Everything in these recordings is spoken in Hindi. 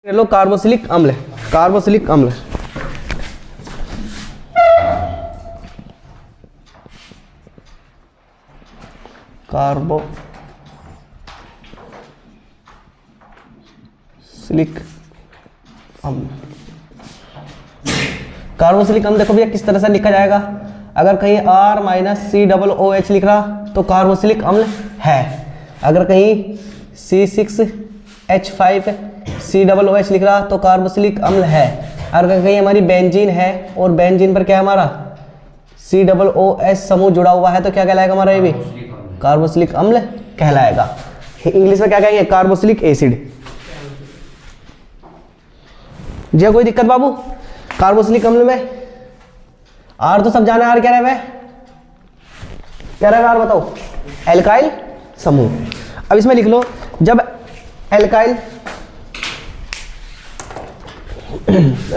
लो कार्बोक्सिलिक अम्ल, कार्बोक्सिलिक अम्ल कार्बोक्सिलिक अम्ल। कार्बोक्सिलिक अम्ल देखो भैया किस तरह से लिखा जाएगा। अगर कहीं R-COOH लिख रहा तो कार्बोक्सिलिक अम्ल है। अगर कहीं C6H5COOH लिख रहा तो कार्बोक्सिलिक अम्ल है। अगर कहीं हमारी बेंजीन है और बेंजीन पर क्या है हमारा COOH समूह जुड़ा हुआ है तो क्या कहलाएगा हमारा, ये भी कार्बोक्सिलिक अम्ल कहलाएगा। इंग्लिश में क्या कहेंगे, कार्बोक्सिलिक एसिड। जी कोई दिक्कत बाबू? कार्बोक्सिलिक अम्ल में आर तो सब जाना है, आर क्या रहा है, क्या रहा है आर बताओ, एल्काइल समूह। अब इसमें लिख लो जब एल्काइल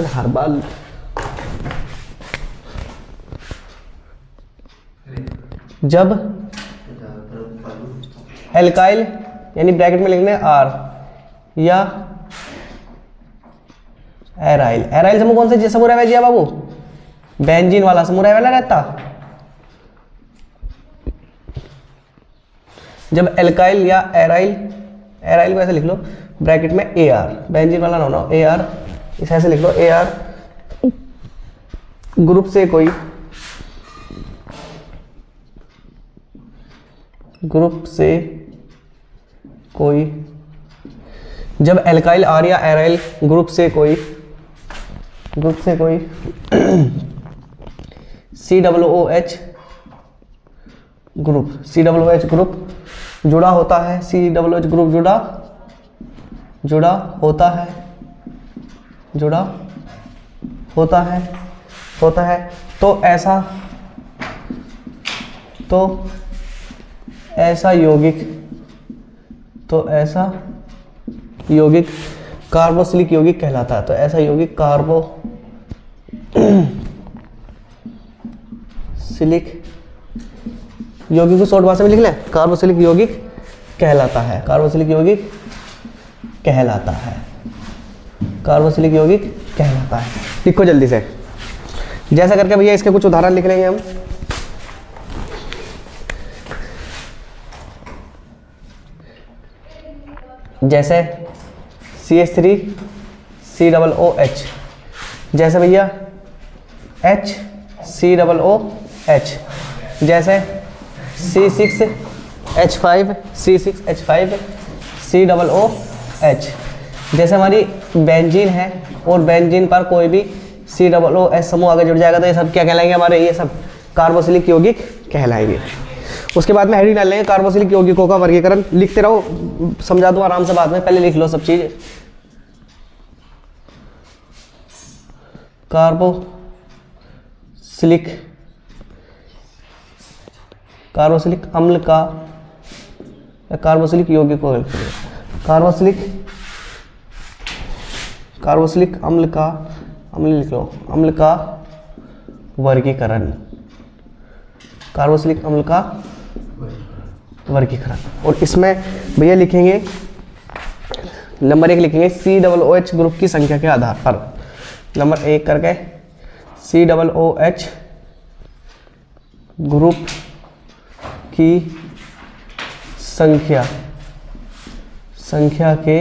हर बार जब एल्काइल यानी ब्रैकेट में लिखने आर या एराइल, एराइल समूह कौन से समूह रहता है बाबू, बेंजीन वाला समूह रहता। जब एल्काइल या एराइल, एराइल को ऐसे लिख लो ब्रैकेट में ए आर, बेंजीन वाला ना होना ए आर, इस ऐसे लिख लो ए आर ग्रुप से कोई, ग्रुप से कोई, जब एल्काइल आर या एराइल ग्रुप से कोई COOH ग्रुप, COOH ग्रुप जुड़ा होता है, COOH ग्रुप जुड़ा होता है तो ऐसा यौगिक कार्बोक्सिलिक यौगिक कहलाता है। तो ऐसा यौगिक कार्बोक्सिलिक यौगिक को शॉर्ट भाषा में लिख लें, कार्बोक्सिलिक यौगिक कहलाता है, कार्बोक्सिलिक यौगिक कहलाता है, कार्बोक्सिलिक यौगिक कहलाता है। लिखो जल्दी से, जैसा करके भैया इसके कुछ उदाहरण लिख लेंगे हम। जैसे CH3COOH, जैसे भैया HCOOH, जैसे C6H5COOH, जैसे हमारी बेंजीन है और बेंजीन पर कोई भी COOH समूह आगे जुड़ जाएगा तो ये सब क्या कहलाएंगे हमारे, ये सब कार्बोक्सिलिक यौगिक कहलाएंगे। उसके बाद में हेडिंग डाल लेंगे कार्बोक्सिलिक यौगिकों का वर्गीकरण। लिखते रहो, समझा दूं आराम से बाद में, पहले लिख लो सब चीज। कार्बोक्सिलिक अम्ल का या कार्बोक्सिलिक यौगिकों, कार्बोक्सिलिक अम्ल का, अम्ल लिख लो, अम्ल का वर्गीकरण, कार्बोक्सिलिक अम्ल का वर्गीकरण। और इसमें भैया लिखेंगे नंबर 1 लिखेंगे COOH ग्रुप की संख्या के आधार पर, नंबर 1 करके COOH ग्रुप की संख्या के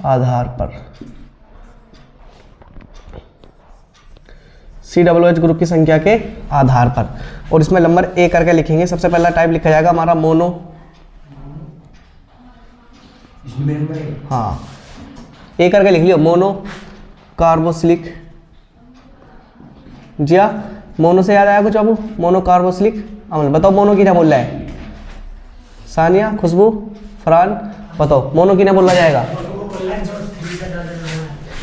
आधार पर, COOH ग्रुप की संख्या के आधार पर। और इसमें नंबर ए करके लिखेंगे। सबसे पहला टाइप लिखा जाएगा हमारा मोनो, हाँ ए करके लिख लियो, मोनो कार्बोक्सिलिक। जी हाँ, मोनो से याद आया कुछ बाबू, मोनो कार्बोक्सिलिक अम्ल। बताओ मोनो की क्या बोल रहा है, सानिया, खुशबू, फरहान बताओ मोनो की क्या बोला जाएगा,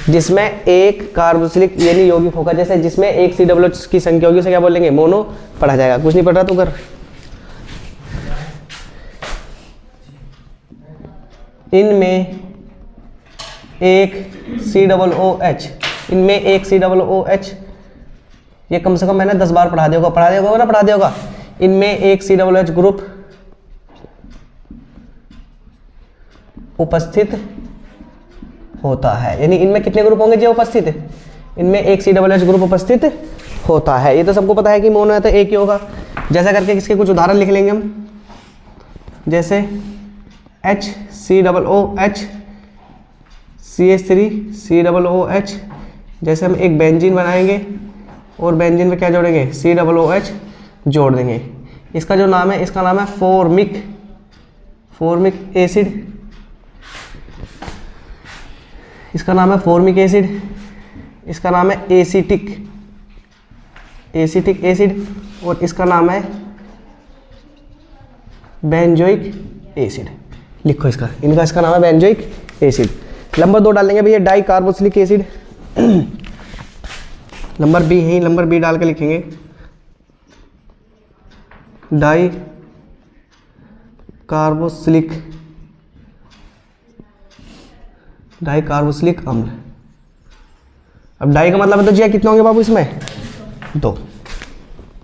जिसमें एक कार्बोक्सिलिक यानी यौगिक होगा, जैसे जिसमें एक COOH की संख्या होगी उसे क्या बोलेंगे, मोनो पढ़ा जाएगा। कुछ नहीं पढ़ रहा तू कर। इनमें एक COOH, ये कम से कम मैंने 10 बार पढ़ा दिया होगा। इनमें एक COOH ग्रुप उपस्थित होता है। यानी इनमें कितने ग्रुप होंगे जो उपस्थित है? इनमें एक COOH ग्रुप उपस्थित होता है। ये तो सबको पता है कि मोनो है तो एक ही होगा। जैसा करके इसके कुछ उदाहरण लिख लेंगे हम, जैसे HCOOH, CH3 COOH। जैसे हम एक बेंजीन बनाएंगे और बेंजीन में क्या जोड़ेंगे? COOH जोड़ देंगे। इसका जो नाम है, इसका नाम है फॉर्मिक एसिड। इसका नाम है फॉर्मिक एसिड। इसका नाम है एसिटिक एसिड। और इसका नाम है बेंजोइक एसिड। लिखो इसका नाम है बेंजोइक एसिड। नंबर 2 डालेंगे भैया di carboxylic acid. Number B है, नंबर बी डाल के लिखेंगे डाई कार्बोक्सिलिक अम्ल। अब डाई का मतलब है तो जी कितने होंगे बाबू इसमें? 2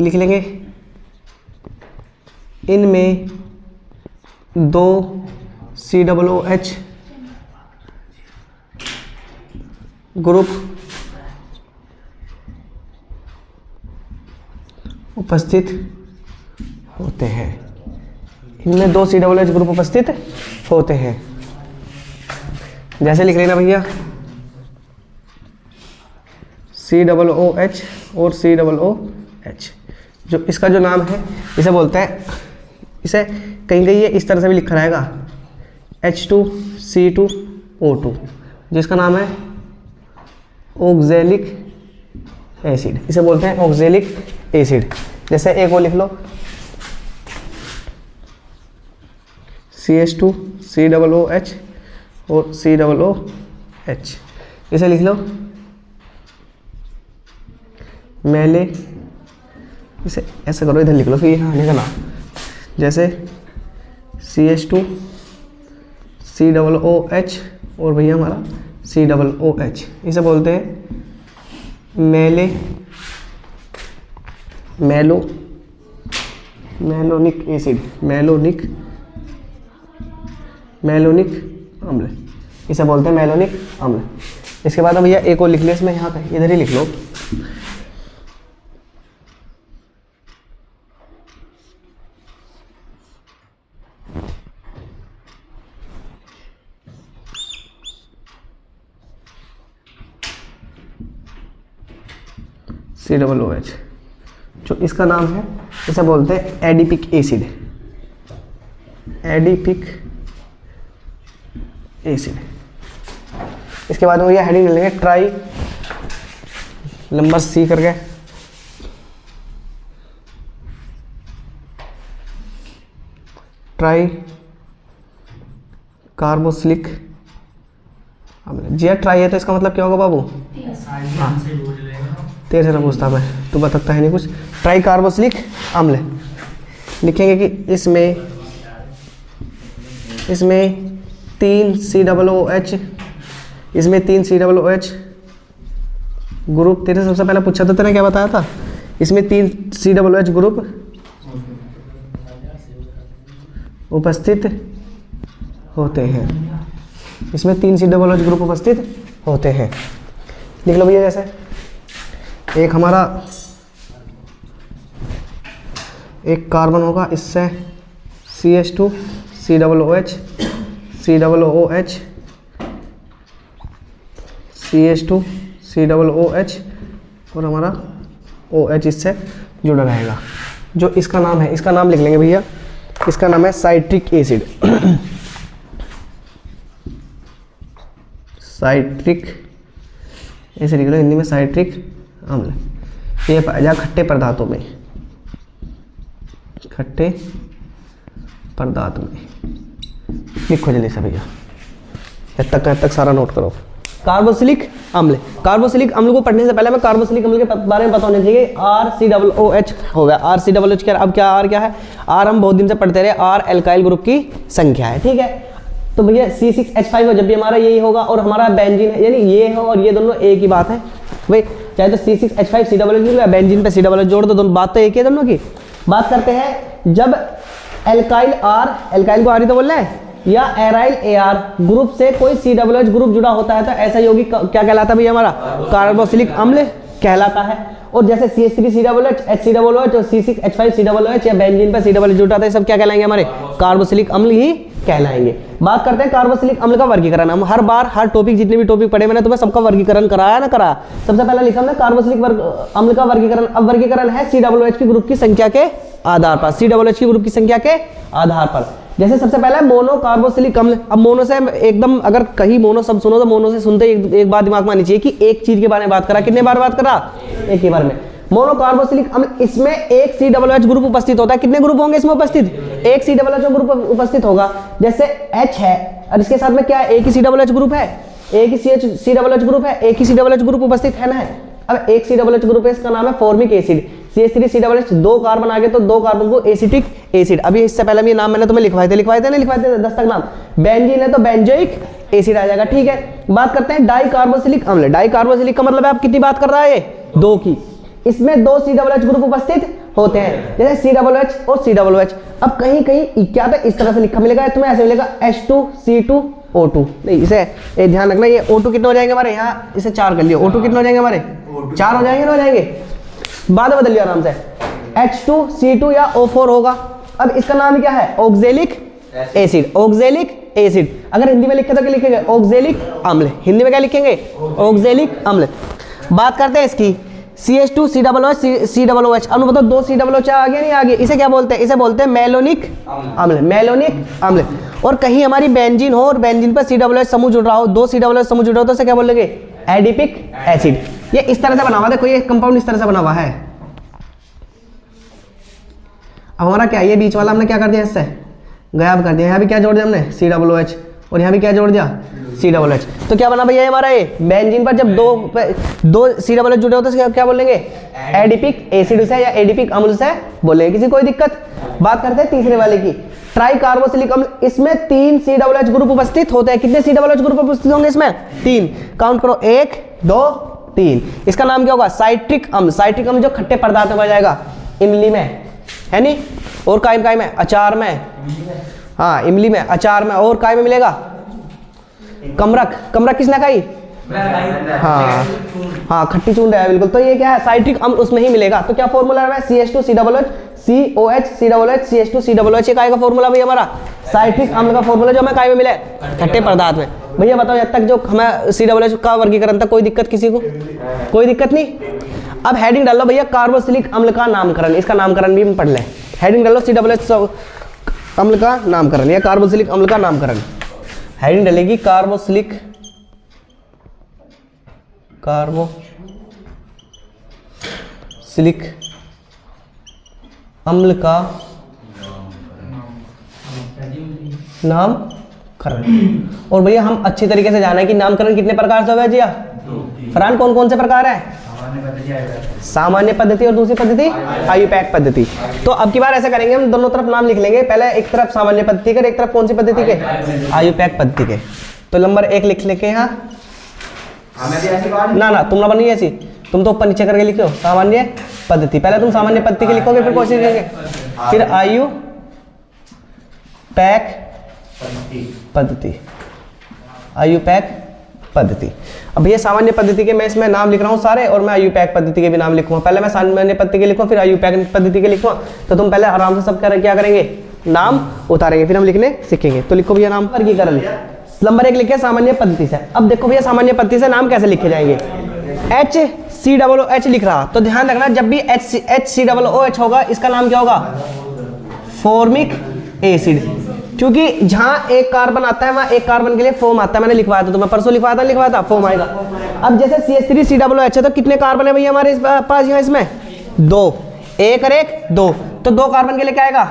लिख लेंगे। इनमें 2 COOH ग्रुप उपस्थित होते हैं। इनमें 2 COOH ग्रुप उपस्थित होते हैं। जैसे लिख लेना भैया COOH और COOH। जो इसका जो नाम है इसे बोलते हैं, इसे कहीं कहीं ये इस तरह से भी लिखा रहेगा H2C2O2, जिसका नाम है ऑक्जेलिक एसिड। इसे बोलते हैं ऑक्जेलिक एसिड। जैसे एक वो लिख लो CH2 COOH और COOH। इसे लिख लो मेले। इसे ऐसे करो, इधर लिख लो फिर यहाँ लिखना। जैसे CH2 COOH और भैया हमारा COOH। इसे बोलते हैं मेलोनिक एसिड, मेलोनिक अम्ल। इसे बोलते हैं मेलोनिक अम्ल। इसके बाद भैया एक और लिख लिया इसमें, यहाँ पे इधर ही लिख लो COOH। जो इसका नाम है इसे बोलते हैं एडिपिक एसिड। इसके बाद में ये हेडिंग लेंगे ट्राई, नंबर C करके ट्राई कार्बोक्सिलिक अम्ल। जी ट्राई है तो इसका मतलब क्या होगा बाबू? तेरे से ना पूछता मैं, तू बताता है नहीं कुछ। ट्राई कार्बोक्सिलिक अम्ल लिखेंगे कि इसमें 3 COOH, इसमें 3 COOH ग्रुप। तेरे सबसे पहले पूछा था, तेने क्या बताया था? इसमें 3 COOH ग्रुप उपस्थित होते हैं। इसमें 3 COOH ग्रुप उपस्थित होते हैं। लिख लो भैया। जैसे एक हमारा एक कार्बन होगा, इससे CH2 COOH CH2 COOH और हमारा OH इससे जुड़ा रहेगा। जो इसका नाम है, इसका नाम लिख लेंगे भैया, इसका नाम है साइट्रिक एसिड। साइट्रिक ऐसे लिख लो हिंदी में, साइट्रिक अम्ल। ये पाया जाए खट्टे पदार्थों में, खट्टे पदार्थ में। लिखो जल्दी से भैया, जब तक सारा नोट करो। कार्बोक्सिलिक अम्ल। कार्बोक्सिलिक अम्ल को पढ़ने से पहले हमें कार्बोक्सिलिक अम्ल के बारे में पता होना चाहिए। RCOOH हो गया। RCOOH क्या? अब क्या R क्या है? R हम बहुत दिन से पढ़ते रहे, R एल्काइल ग्रुप की संख्या है, ठीक है। तो भैया C6H5 जब भी हमारा यही होगा और हमारा बेंजीन है, यानी ये हो और ये दोनों एक ही बात है भाई। चाहे तो C6H5 COOH बेंजीन पे COOH जोड़ दो, दोनों बात तो एक है दोनों की। बात करते हैं जब एल्काइल R, एल्काइल को R ही तो बोल रहे हैं, या एराइल एआर ग्रुप से कोई COOH ग्रुप जुड़ा होता है तो ऐसा यौगिक क्या कहलाता है भैया हमारा? कार्बोक्सिलिक अम्ल कहलाता है। और जैसे CH3COOH, HCOOH और C6H5COOH या बेंजीन पर COOH जुटा था, ये सब क्या कहलाएंगे हमारे? कार्बोक्सिलिक अम्ल ही कहलाएंगे। बात करते हैं कार्बोक्सिलिक अम्ल का वर्गीकरण। हम हर बार हर टॉपिक जितने भी टॉपिक पढ़े मैंने तुम्हें सबका वर्गीकरण कराया ना कराया। सबसे पहले लिखा हमने कार्बोक्सिलिक अम्ल का वर्गीकरण। अब वर्गीकरण है COOH की ग्रुप की संख्या के आधार पर, COOH की ग्रुप की संख्या के आधार पर। जैसे सबसे पहले मोनो कार्बोक्सिलिक अम्ल। अब मोनो से एकदम अगर कहीं मोनो शब्द सुनो तो मोनो से सुनते एक बात दिमाग में आनी चाहिए कि एक चीज के बारे में बात करा। कितने बार बात करा? एक ही बार में। मोनो कार्बोक्सिलिक अम्ल, इसमें एक COOH ग्रुप उपस्थित होता है। कितने ग्रुप होंगे इसमें उपस्थित? एक COOH ग्रुप उपस्थित होगा। जैसे H है और इसके साथ में क्या है? एक ही COOH ग्रुप है, एक ही COOH ग्रुप है, एक ही COOH ग्रुप उपस्थित है ना। अब एक COOH ग्रुप है, इसका नाम है फॉर्मिक एसिड। CH3COOH, 2 कार्बन आ गए तो 2 कार्बन को एसिटिक एसिड। अभी इससे पहले ये नाम मैंने तुम्हें लिखवाए थे नहीं लिखवाए थे 10 तक नाम। बेंजीन है तो बेंजोइक एसिड आ जाएगा। ठीक है, बात करते हैं डाई कार्बोक्सिलिक अम्ल। डाई कार्बोक्सिलिक का मतलब है आप कितनी बात कर रहा है? 2 की। इसमें 2 COOH ग्रुप उपस्थित होते हैं, जैसे COOH और COOH। अब कहीं कहीं क्या था इस तरह से लिखा मिलेगा, तुम्हें ऐसे मिलेगा H2C2O2। नहीं, इसे ध्यान रखना, ये O2 कितने हो जाएंगे हमारे? यहाँ इसे 4 कर लियो। O2 कितने हो जाएंगे हमारे? 4 हो जाएंगे ना, हो जाएंगे। बाद में बदल लिया आराम से, H2C2 या O4 होगा। अब इसका नाम क्या है? Oxalic acid. ऑक्जेलिक एसिड अगर हिंदी में लिखे तो क्या लिखेंगे? ऑक्जेलिक अम्ल। हिंदी में क्या लिखेंगे? ऑक्जेलिक अम्ल। बात करते हैं इसकी CH2COOH। अब बताओ 2 COOH आ गया नहीं आ गया? इसे क्या बोलते हैं? इसे बोलते हैं मेलोनिक अम्ल। मेलोनिक अम्ल। और कहीं हमारी बेंजीन हो और बेंजीन पर COOH समूह जुड़ रहा हो, 2 COOH समूह जुड़ रहा हो तो इसे क्या बोलेंगे? Adipic acid. ये इस तरह से बना हुआ, देखो ये कंपाउंड इस तरह से बना हुआ है। अब हमारा क्या, ये बीच वाला हमने क्या कर दिया? इससे गायब कर दिया। यहाँ भी क्या जोड़ दिया हमने? COOH। और यहाँ भी क्या जोड़ दिया? COOH। तो क्या बना भैया हमारा? ये बेंजीन पर जब दो COOH जुड़े होते हैं क्या बोलेंगे? एडिपिक एसिड से या एडिपिक अम्ल से बोलेंगे। किसी कोई दिक्कत? बात करते हैं तीसरे वाले की, ट्राई कार्बोक्सिलिक अम्ल। इसमें 3 COOH ग्रुप उपस्थित होते हैं। कितने COOH ग्रुप उपस्थित होंगे इसमें? 3। काउंट करो, 1 2 3। इसका नाम क्या होगा? साइट्रिक अम्ल। साइट्रिक अम्ल जो खट्टे पदार्थ में जाएगा, इमली में है नहीं, और काय में? अचार में। हाँ, इमली में, अचार में, और काय में मिलेगा? कमरख। कमरख किसने खाई? हाँ हाँ, खट्टी चूंड है बिल्कुल। तो ये क्या है? साइट्रिक अम्ल उसमें ही मिलेगा। तो क्या फॉर्मूला है? CH2COOH COH CH2COOH। ये काय का फॉर्मूला भैया हमारा? साइट्रिक अम्ल का फॉर्मूला जो हमें काय में मिला है? खट्टे पदार्थ में। भैया बताओ जब तक जो हमें COOH का वर्गीकरण था, कोई दिक्कत किसी को? कोई दिक्कत नहीं। अब हेडिंग डाल लो भैया, कार्बोक्सिलिक अम्ल का नामकरण। इसका नामकरण भी हम पढ़ लें। हेडिंग डाल लो, COOH अम्ल का नामकरण या कार्बोक्सिलिक अम्ल का नामकरण। हेडिंग डलेगी कार्बोक्सिलिक अम्ल का नामकरण। और भैया हम अच्छी तरीके से जाना है कि नामकरण कितने प्रकार से होगा जी? फरहान, कौन कौन से प्रकार है? सामान्य पद्धति और दूसरी पद्धति आयुपैक पद्धति। तो अब की बार ऐसा करेंगे, हम दोनों तरफ नाम लिख लेंगे। पहले एक तरफ सामान्य पद्धति के, एक तरफ कौन सी पद्धति के? आयुपैक पद्धति के। तो नंबर 1 लिख लेके यहाँ। ना तुम ना बनी ऐसी, तुम तो ऊपर नीचे करके लिखो सामान्य पद्धति। पहले तुम सामान्य पद्धति के लिखोगे, फिर कोशिश करेंगे, फिर आयुपैक पद्धति। आयुपैक पद्धति। अब ये सामान्य पद्धति के मैं इसमें नाम लिख रहा हूँ सारे, और मैं आयुपैक पद्धति के भी नाम लिखूंगा। पहले मैं सामान्य पद्धति के लिखूंगा, फिर आयुपैक पद्धति के लिखूंगा। तो तुम पहले आराम से सब क्या करेंगे? नाम उतारेंगे, फिर हम लिखने सीखेंगे। तो लिखो भैया नाम वर्गीकरण। नंबर 1 लिखे सामान्य पद्धति से। अब देखो भैया सामान्य पद्धति से नाम कैसे लिखे जाएंगे? HCOOH लिख रहा, तो ध्यान रखना जब भी HCOOH होगा, इसका नाम क्या होगा? Formic acid. क्योंकि जहां एक कार्बन आता है वहां एक कार्बन के लिए फॉर्म आता है। मैंने लिखवाया था, तो मैं परसों लिखवाया था फॉर्म आएगा। अब जैसे CH3COOH है, तो कितने कार्बन है भैया हमारे इस पास? यहाँ इसमें 2, 1 और 1 2। तो 2 कार्बन के लिए क्या आएगा?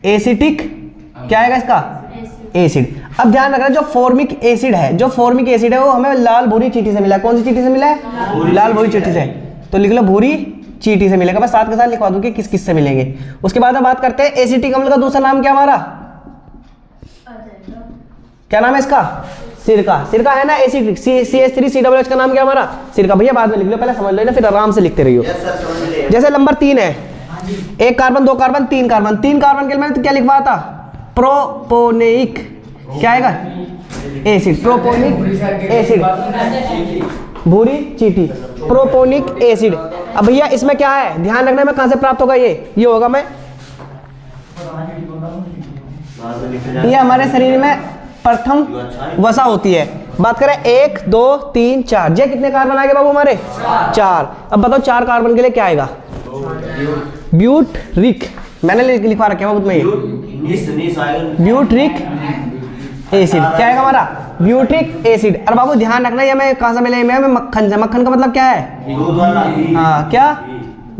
एसिटिक। क्या आएगा इसका? एसिड। अब ध्यान रखना, जो फॉर्मिक एसिड है, वो हमें लाल भूरी चींटी से मिला है। कौन सी चींटी से मिला है? लाल भूरी चींटी से। तो लिख लो भूरी चींटी से मिलेगा। मैं साथ के साथ लिखवा दूंगी किस किस से मिलेंगे। उसके बाद हम बात करते हैं एसिटिक अम्ल का दूसरा नाम क्या हमारा? क्या नाम है इसका? सिरका। सिरका है ना एसिटिक। CH3COOH का नाम क्या हमारा? सिरका। भैया बाद में लिख लो, पहले समझ लो ना, फिर आराम से लिखते रहियो। जैसे नंबर 3 है, 1 कार्बन 2 कार्बन 3 कार्बन। 3 कार्बन के लिए मैंने क्या लिखवाया था? प्रोपोनिक क्या आएगा एसिड, प्रोपोनिक एसिड, भूरी चीटी, प्रोपोनिक एसिड। अब भैया इसमें क्या है ध्यान रखना, में कहां से प्राप्त होगा, ये होगा मैं, ये हमारे शरीर में प्रथम वसा होती है। बात करें 1 2 3 4, ये कितने कार्बन आएंगे बाबू हमारे 4। अब बताओ 4 कार्बन के लिए क्या आएगा, ब्यूटरिक, मैंने लिखवा रखा है बाबू में, ब्यूटरिक एसिड क्या आएगा हमारा, ब्यूटरिक एसिड। और बाबू ध्यान रखना ये मैं कहां से मिले, मैं मक्खन से, मक्खन का मतलब क्या है, हाँ क्या,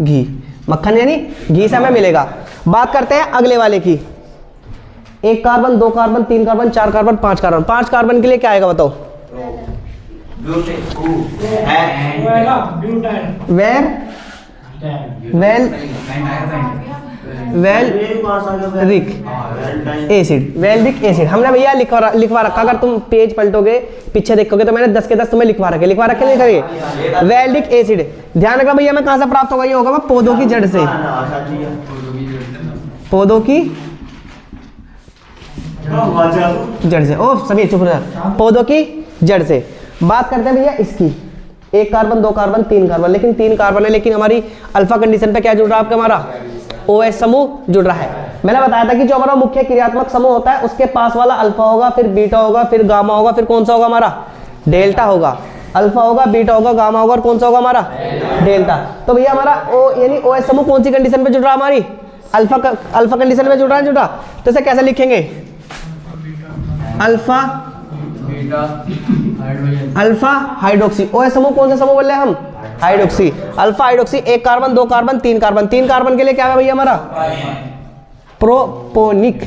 घी, मक्खन यानी घी से हमें मिलेगा। बात करते हैं अगले वाले की, 1 carbon 2 carbon 3 carbon 4 carbon 5 carbon, 5 carbon के लिए क्या आएगा बताओ, वेलरिक एसिड, वेलरिक एसिड हमने भैया लिखवा रखा, अगर तुम पेज पलटोगे पीछे देखोगे तो मैंने 10 के 10 तुम्हें लिखवा रखे नहीं करेंगे, वेलरिक एसिड। ध्यान रखना भैया मैं कहां से प्राप्त होगा, ये होगा मैं पौधों की जड़ से, पौधों की जड़ से, ओ सभी चुप रह, पौधों की जड़ से। बात करते हैं भैया इसकी, 1 कार्बन 2 कार्बन 3 कार्बन, लेकिन 3 कार्बन है, लेकिन हमारी अल्फा कंडीशन पे क्या जुड़ रहा है आपका, हमारा OH समूह जुड़ रहा है। मैंने बताया था कि जो हमारा मुख्य क्रियात्मक समूह होता है उसके पास वाला अल्फा होगा, फिर बीटा होगा, फिर गामा होगा, फिर कौन सा होगा हमारा डेल्टा होगा, अल्फा होगा, बीटा होगा, गामा होगा, और कौन सा होगा हमारा डेल्टा। तो भैया हमारा यानी OH समूह कौन सी कंडीशन पे जुड़ रहा है, हमारी अल्फा कंडीशन में जुड़ रहा, तो इसे कैसे लिखेंगे, अल्फा हाइड्रोक्सी। OH समूह कौन सा समूह बोल रहे हैं हम, hydroxy, alpha hydroxy. 1 carbon 2 carbon 3 carbon, 3 carbon के लिए क्या है भैया हमारा, प्रोपोनिक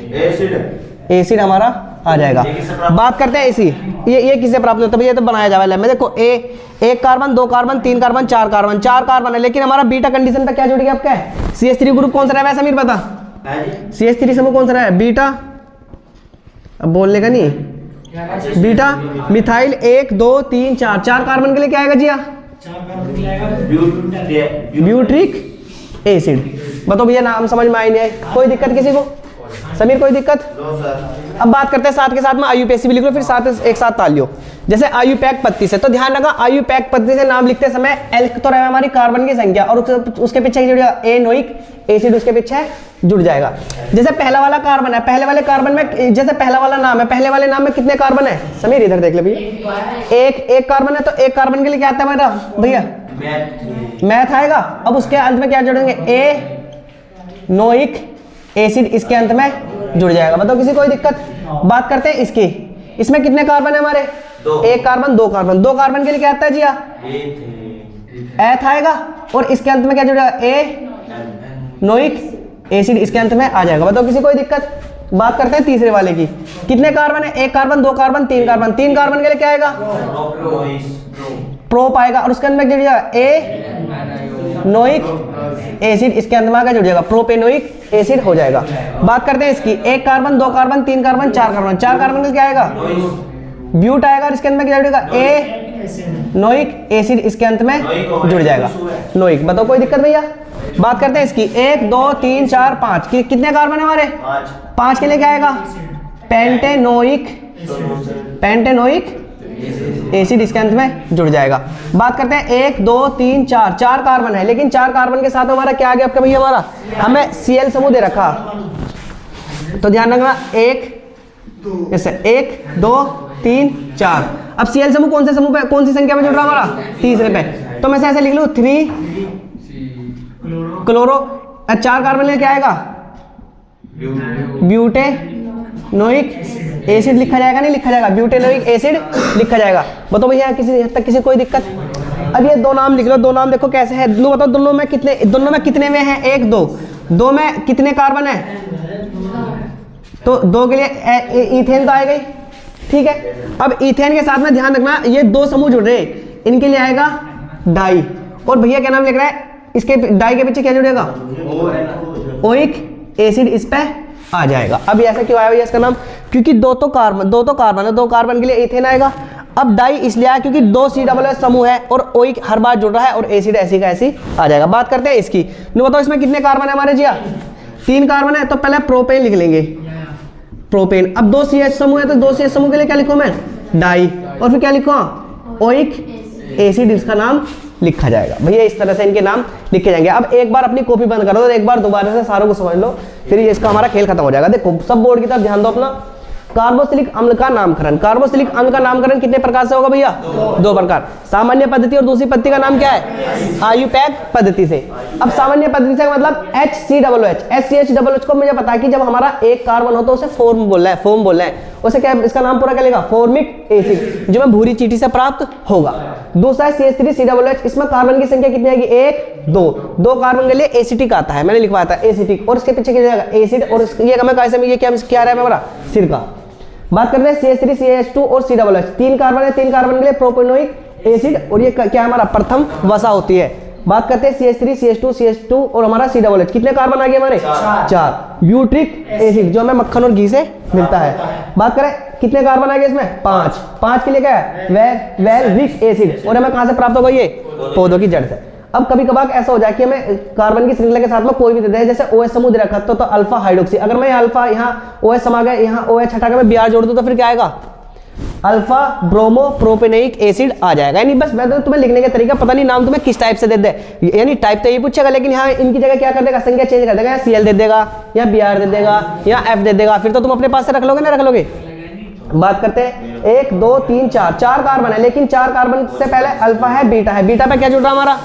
एसिड हमारा आ जाएगा। बात करते हैं इसी, ये किससे प्राप्त होता है भैया, तो बनाया जाएगा में देखो, 1 carbon 2 carbon 3 carbon 4 carbon, 4 carbon है, लेकिन हमारा बीटा कंडीशन पे क्या जुड़ गया आपका, CH3 ग्रुप कौन सा रहा है समीर बता, CH3 समूह कौन सा रहा है, बीटा, अब बोलने का नहीं, बीटा मिथाइल 1 2 3 4, 4 कार्बन के लिए क्या आएगा जिया, ब्यूटरिक एसिड। बताओ भैया नाम समझ में आई नहीं है, कोई दिक्कत किसी को, समीर कोई दिक्कत। अब बात करते हैं साथ के साथ में आयुपेक्सी भी लिख लो, फिर साथ एक साथ ताल लियो, जैसे आयुपैक पत्ती से। तो ध्यान रखा आयुपैक पत्ती से नाम लिखते समय एल्क तो रहेगा हमारी कार्बन की संख्या, और उसके पीछे जुड़ जाएगा एनोइक एसिड, उसके पीछे जुड़ जाएगा। जैसे पहला वाला कार्बन है, पहले वाले कार्बन में, जैसे पहला वाला नाम है, पहले वाले नाम में कितने कार्बन है समीर, इधर देख ले भैया, एक कार्बन है, तो 1 कार्बन के लिए क्या आता है मेरा भैया, मैथ आएगा। अब उसके अंत में क्या जोड़ेंगे, एनोइक एसिड इसके अंत में जुड़ जाएगा। बताओ किसी कोई दिक्कत। बात करते हैं इसकी, इसमें कितने कार्बन है हमारे, 1 कार्बन 2 कार्बन, 2 कार्बन के लिए क्या आता है जिया, एथ आएगा, और इसके अंत में क्या जुड़ेगा, एनोइक एसिड इसके अंत में आ जाएगा। बताओ किसी कोई दिक्कत। बात करते हैं तीसरे वाले की, कितने कार्बन है, 1 कार्बन 2 कार्बन 3 कार्बन, 3 कार्बन के लिए क्या आएगा, प्रोप आएगा, और उसके अंत में जुड़ जाएगा एनोइक एसिड इसके अंत में आगे जुड़ जाएगा, प्रोपेनोइक एसिड हो जाएगा। बात करते हैं इसकी, 1 carbon 2 carbon 3 carbon 4 carbon, 4 carbon के लिए क्या आएगा, ब्यूट आएगा, और इसके अंत में क्या जुड़ेगा, एनोइक एसिड इसके अंत में जुड़ जाएगा, नोइक। बताओ कोई दिक्कत भैया। बात करते हैं इसकी, 1 2 3 4 5, कितने कार्बन है हमारे, 5 के लिए क्या आएगा, पेंटेनोइक एसिड इसके अंत में जुड़ जाएगा। बात करते हैं 1 2 3 4, 4 कार्बन है, लेकिन 4 कार्बन के साथ हमारा क्या आ गया आपका भैया, हमारा हमें Cl समूह दे रखा, तो ध्यान रखना 1 2 3 4। अब Cl समूह कौन से समूह पे, कौन सी संख्या में जुड़ रहा है हमारा, तीसरे पे, तो मैं ऐसे लिख लूं 3 क्लोरो, 4 कार्बन में क्या आएगा, ब्यूटेनोइक एसिड लिखा जाएगा, नहीं लिखा जाएगा, ब्यूटेनोइक एसिड लिखा जाएगा। बताओ भैया किसी हद तक किसी कोई दिक्कत। अब ये 2 नाम लिख लो, 2 नाम देखो कैसे है, दोनों बताओ, दोनों में कितने में है, 1 2 में कितने कार्बन है, तो 2 के लिए इथेन तो आएगा ही, ठीक है। अब इथेन के साथ में ध्यान रखना ये 2 समूह जुड़ रहे, इनके लिए आएगा डाई, और भैया क्या नाम लिख रहा है, इसके डाई के पीछे क्या जुड़ेगा, ओइक एसिड इस पे आ जाएगा। अब ऐसा क्यों आया भैया इसका नाम, क्योंकि 2 तो कार्बन है, 2 कार्बन के लिए इथेन आएगा। अब डाई इसलिए आया क्योंकि 2 COOH समूह है, और ओइक हर बार जुड़ रहा है, और एसिड ऐसी का ऐसी आ जाएगा। बात करते हैं इसकी, बताओ इसमें कितने कार्बन है हमारे जिया, 3 कार्बन है, तो पहले प्रोपेन लिख लेंगे, प्रोपेन। अब 2 CH समूह है तो 2 CH समूह के लिए क्या लिखूं मैं, डाई, और फिर क्या लिखूं, ओइक एसिड, इसका नाम लिखा जाएगा। भैया इस तरह से इनके नाम लिखे जाएंगे। अब एक बार अपनी कॉपी बंद करो और एक बार दोबारा से सारों को समझ लो, फिर ये इसका हमारा खेल खत्म हो जाएगा। देखो सब बोर्ड की तरफ ध्यान दो अपना। कार्बोक्सिलिक अम्ल का नामकरण, कार्बोक्सिलिक अम्ल का नामकरण कितने प्रकार से होगा भैया, 2 प्रकार, सामान्य पद्धति और दूसरी पद्धति का नाम क्या है, आयुपैक पद्धति से। अब सामान्य पद्धति से मतलब HCOOH, SCH को मुझे पता है कि जब हमारा एक कार्बन हो तो उसे फॉर्म बोलना है, फॉर्म बोलना है, उसे क्या, इसका नाम पूरा क्या लेगा, फॉर्मिक एसिड, जो मैं भूरी चींटी से प्राप्त होगा। दूसरा है CH3COOH, इसमें कार्बन की संख्या कितनी आएगी, 1 2 कार्बन के लिए एसिटिक आता है, मैंने लिखवाया था एसिटिक, और इसके पीछे क्या जाएगा, एसिड, और ये मैं कैसे में, ये क्या रहा है हमारा, सिरका। बात करते हैं CH3CH2 और COOH, 3 कार्बन है, 3 कार्बन के लिए प्रोपेनोइक एसिड, और ये क्या हमारा प्रथम वसा होती है। बात करते हैं CH3CH2 और हमारा COOH, कितने कार्बन आ गए हमारे, 4 ब्यूट्रिक एसिड, जो हमें मक्खन और घी से मिलता है। बात करें कितने कार्बन आ गए इसमें, 5 के लिए क्या है, वेलविक एसिड, और हमें कहां से प्राप्त होगा, ये पौधों की जड़ से। अब कभी कभार ऐसा हो जाए कि हमें कार्बन की श्रृंखला के साथ में कोई भी दे दे, जैसे OH समूह दे रखा तो अल्फा हाइड्रोक्सी, अगर मैं अल्फा यहाँ OH समा गया, यहाँ OH हटाकर मैं Br जोड़ दूं तो फिर क्या आएगा, अल्फा ब्रोमो प्रोपेनोइक एसिड आ जाएगा। यानी बस मैं तो तुम्हें लिखने का तरीका पता नहीं नाम तुम्हें किस टाइप से दे दे, यानी टाइप तो ये पूछेगा, लेकिन यहाँ इनकी जगह क्या कर देगा, संख्या चेंज कर देगा, या Cl दे देगा, या Br दे देगा, या F दे देगा, फिर तो तुम अपने पास से रख लोगे ना, रख लोगे। बात करते हैं 1 2 3 4 कार्बन है, लेकिन 4 कार्बन से पहले अल्फा है, बीटा है, बीटा पे क्या जुड़ रहा हमारा,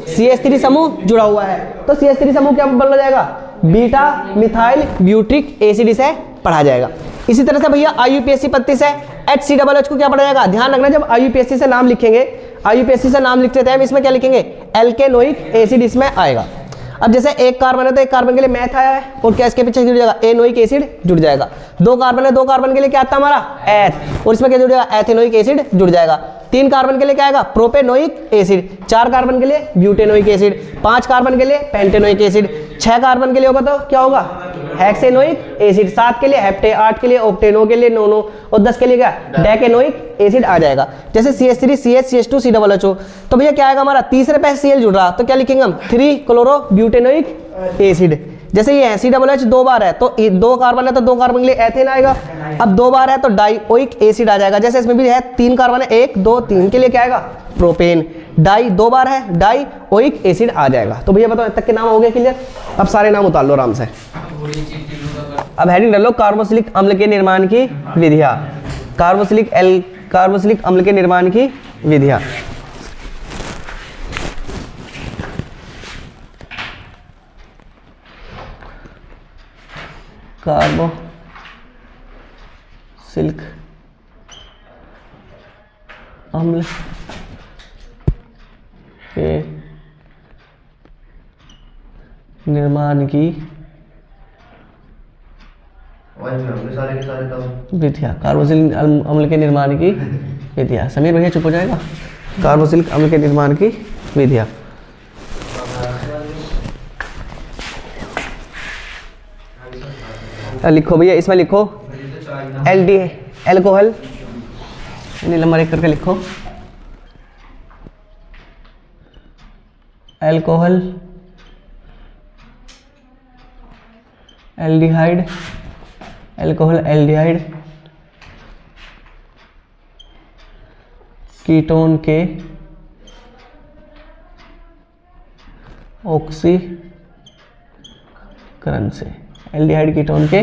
CH3 समूह जुड़ा हुआ है, तो CH3 समूह क्या बन जाएगा, बीटा मिथाइल ब्यूट्रिक एसिड इसे पढ़ा जाएगा। इसी तरह से भैया IUPAC पद्धति से HCOOH को क्या पढ़ा जाएगा, ध्यान रखना जब IUPAC से नाम लिखेंगे, IUPAC से नाम लिखते थे हम, इसमें क्या लिखेंगे, एल्केनोइक एसिड इसमें आएगा। अब जैसे 1 कार्बन है तो 1 कार्बन के लिए मैथ आया है, और क्या इसके पीछे जुड़ जाएगा, एनोइक एसिड जुड़ जाएगा। 2 कार्बन है, 2 कार्बन के लिए क्या आता है हमारा, एथ, और इसमें क्या जुड़ जाएगा, एथेनोइक एसिड जुड़ जाएगा। 3 कार्बन के लिए क्या आएगा, प्रोपेनोइक एसिड, 4 कार्बन के लिए ब्यूटेनोइक एसिड, 5 कार्बन के लिए पेंटेनोइक एसिड, 6 कार्बन के लिए होगा तो क्या होगा, हेक्सेनोइक एसिड, 7 के लिए हेप्टे, 8 के लिए ऑक्टे, 9 के लिए नोनो, और 10 के लिए क्या, डेकेनोइक एसिड आ जाएगा। जैसे CH3CH2 COOH, तो भैया क्या आएगा हमारा, तीसरे पे Cl जुड़ रहा, तो क्या लिखेंगे हम, 3 क्लोरो ब्यूटेनोइक एसिड। जैसे ये है COOH 2 बार है तो 2 कार्बन है तो 2 कार्बन के लिए एथेन आएगा। अब 2 बार है तो डाइओइक एसिड आ जाएगा। जैसे इसमें भी है 3 कार्बन है, 1 2 3 के लिए क्या आएगा, प्रोपेन। डाई 2 बार है, डाइओइक एसिड आ जाएगा। तो भैया बताओ तक के नाम हो गए क्लियर। अब सारे नाम उतार लो आराम से। अब हेडिंग डालो कार्बोक्सिलिक अम्ल के निर्माण की विधियां। कार्बोक्सिलिक अम्ल के निर्माण की विधियां। कार्बोक्सिलिक अम्ल के निर्माण की विधियां। कार्बोक्सिलिक अम्ल के निर्माण की विधियां। समीर भैया चुप हो जाएगा। कार्बोक्सिलिक अम्ल के निर्माण की विधियां। लिखो भैया, इसमें लिखो एल्डी एल्कोहल, नंबर 1 करके लिखो। Alcohol, aldehyde, alcohol aldehyde ketone के ऑक्सीकरण से। एल्डिहाइड कीटोन के,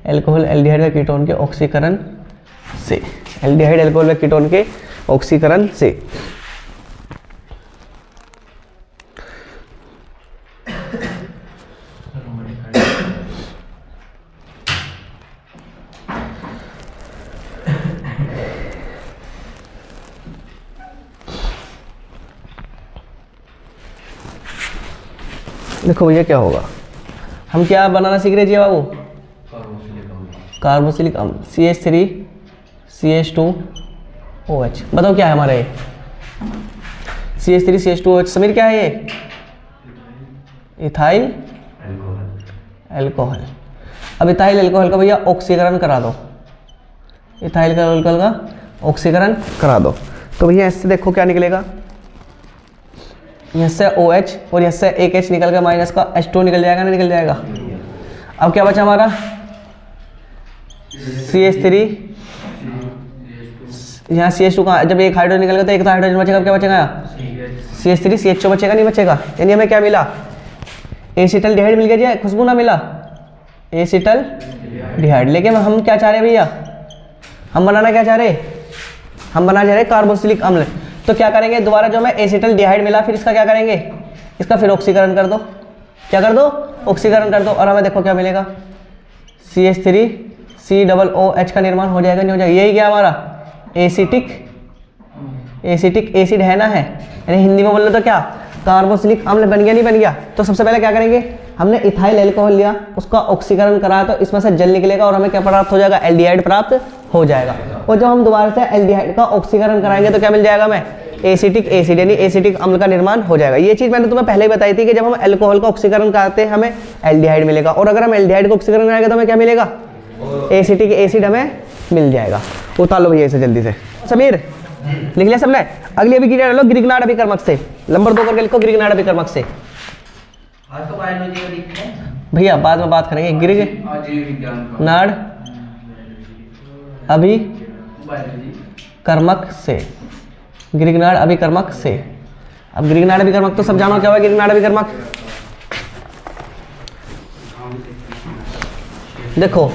एल्कोहल एल्डिहाइड व कीटोन के ऑक्सीकरण से। एल्डिहाइड एल्कोहल व कीटोन के ऑक्सीकरण से। देखो भैया क्या होगा, हम क्या बनाना सीख रहे जी बाबू, कार्बोक्सिलिक अम्ल CH3CH2OH। बताओ क्या है हमारा ये CH3CH2OH। समीर क्या है ये, इथाइल एल्कोहल। अब इथाइल एल्कोहल का भैया ऑक्सीकरण करा दो, इथाइल एल्कोहल का ऑक्सीकरण करा दो। तो भैया इससे देखो क्या निकलेगा, यहाँ से OH और यहाँ से एक H निकल कर माइनस का H2 निकल जाएगा ना, निकल जाएगा। अब क्या बचा हमारा CH3, यहाँ CH2 का जब एक हाइड्रोजन निकल गया तो एक तो हाइड्रोजन बचेगा, क्या बचेगा CH3, CH2 बचेगा नहीं बचेगा। यानी हमें क्या मिला, एसिटल्डिहाइड मिल गया जी, खुशबू ना मिला, एसिटल्डिहाइड। लेकिन हम क्या चाह रहे हैं भैया, हम बनाना क्या चाह रहे, हम बनाना चाह रहे कार्बोक्सिलिक अम्ल। तो क्या करेंगे, दोबारा जो हमें एसिटल्डिहाइड मिला फिर इसका क्या करेंगे, इसका फिर ऑक्सीकरण कर दो, क्या कर दो, ऑक्सीकरण कर दो, और हमें देखो क्या मिलेगा, CH3 COOH का निर्माण हो जाएगा नहीं हो जाएगा। यही क्या हमारा एसिटिक एसिड है ना, है, यानी हिंदी में बोल रहे तो क्या कार्बोक्सिलिक अम्ल बन गया नहीं बन गया। तो सबसे पहले क्या करेंगे, हमने इथाइल अल्कोहल लिया, उसका ऑक्सीकरण करा तो इसमें से जल निकलेगा और हमें क्या प्राप्त हो जाएगा, एल्डिहाइड प्राप्त हो जाएगा। और जब हम दोबारा से एल्डिहाइड का ऑक्सीकरण कराएंगे तो क्या मिल जाएगा हमें, एसिटिक एसिड यानी एसिटिक अम्ल का निर्माण हो जाएगा। ये चीज मैंने तुम्हें पहले ही बताई थी कि जब हम अल्कोहल का ऑक्सीकरण कराते हैं हमें एल्डिहाइड मिलेगा, और अगर हम एल्डिहाइड का ऑक्सीकरण कराएंगे तो हमें क्या मिलेगा, एसिटिक एसिड हमें मिल जाएगा। उतार लो भैया इसे जल्दी से। समीर लिख लिया सबने। अगली अभिक्रिया डालो ग्रिग्नार्ड अभिकर्मक से, नंबर 2 करके लिखो ग्रिग्नार्ड अभिकर्मक से। भैया बाद में बात करेंगे, ग्रिग्नार्ड अभिकर्मक से, ग्रिग्नार्ड अभिकर्मक से। अब ग्रिग्नार्ड अभिकर्मक तो सब जानो क्या हुआ, ग्रिग्नार्ड अभिकर्मक देखो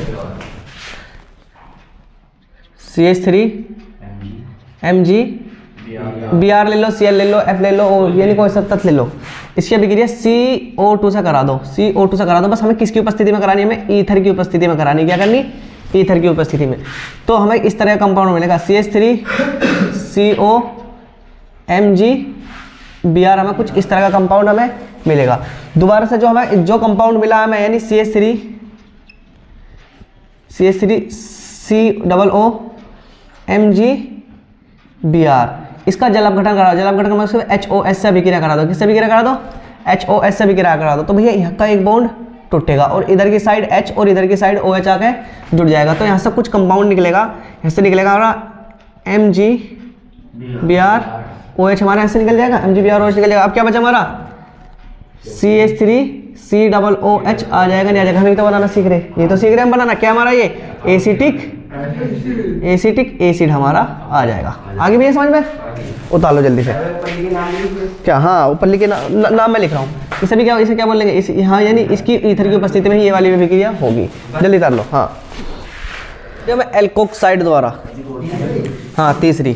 CH3 Mg Br ले लो, Cl ले लो, F ले लो, यानी कोई सा तत्व ले लो, इसकी अभिक्रिया CO2 से करा दो, CO2 से करा दो। बस हमें किसकी उपस्थिति में करानी है, हमें ईथर की उपस्थिति में करानी, क्या करनी, ईथर की उपस्थिति में। तो हमें इस तरह का कंपाउंड मिलेगा CH3 CO Mg Br, हमें कुछ इस तरह का कंपाउंड हमें मिलेगा। दोबारा से जो हमें जो कंपाउंड मिला हमें, यानी CH3 COO Mg Br, इसका जल अपघटन करा दो, जल अपघटन में HOS से अभिक्रिया करा दो, किससे अभिक्रिया करा दो, HOS से अभिक्रिया करा दो। तो भैया यहाँ का एक बॉन्ड टूटेगा और इधर की साइड H और इधर की साइड OH आके जुड़ जाएगा। तो यहाँ से कुछ कंपाउंड निकलेगा, यहाँ से निकलेगा हमारा Mg Br OH, हमारा यहाँ से निकल जाएगा, Mg Br OH निकल जाएगा। अब क्या बचा हमारा CH3 COOH आ जाएगा, नहीं आ जाएगा, हम ये तो बनाना सीख रहे, ये तो सीख रहे हम बनाना, क्या हमारा ये एसिटिक एसिड हमारा आ जाएगा। आगे भी ये समझ में, उतार लो जल्दी से। क्या, हाँ ऊपर लिखे नाम मैं लिख रहा हूँ, इसे भी क्या, इसे क्या बोलेंगे, इस हाँ यानी इसकी ईथर की उपस्थिति में ये वाली अभिक्रिया होगी। जल्दी उतार लो। हाँ जब मैं एल्कोक्साइड द्वारा, हाँ तीसरी,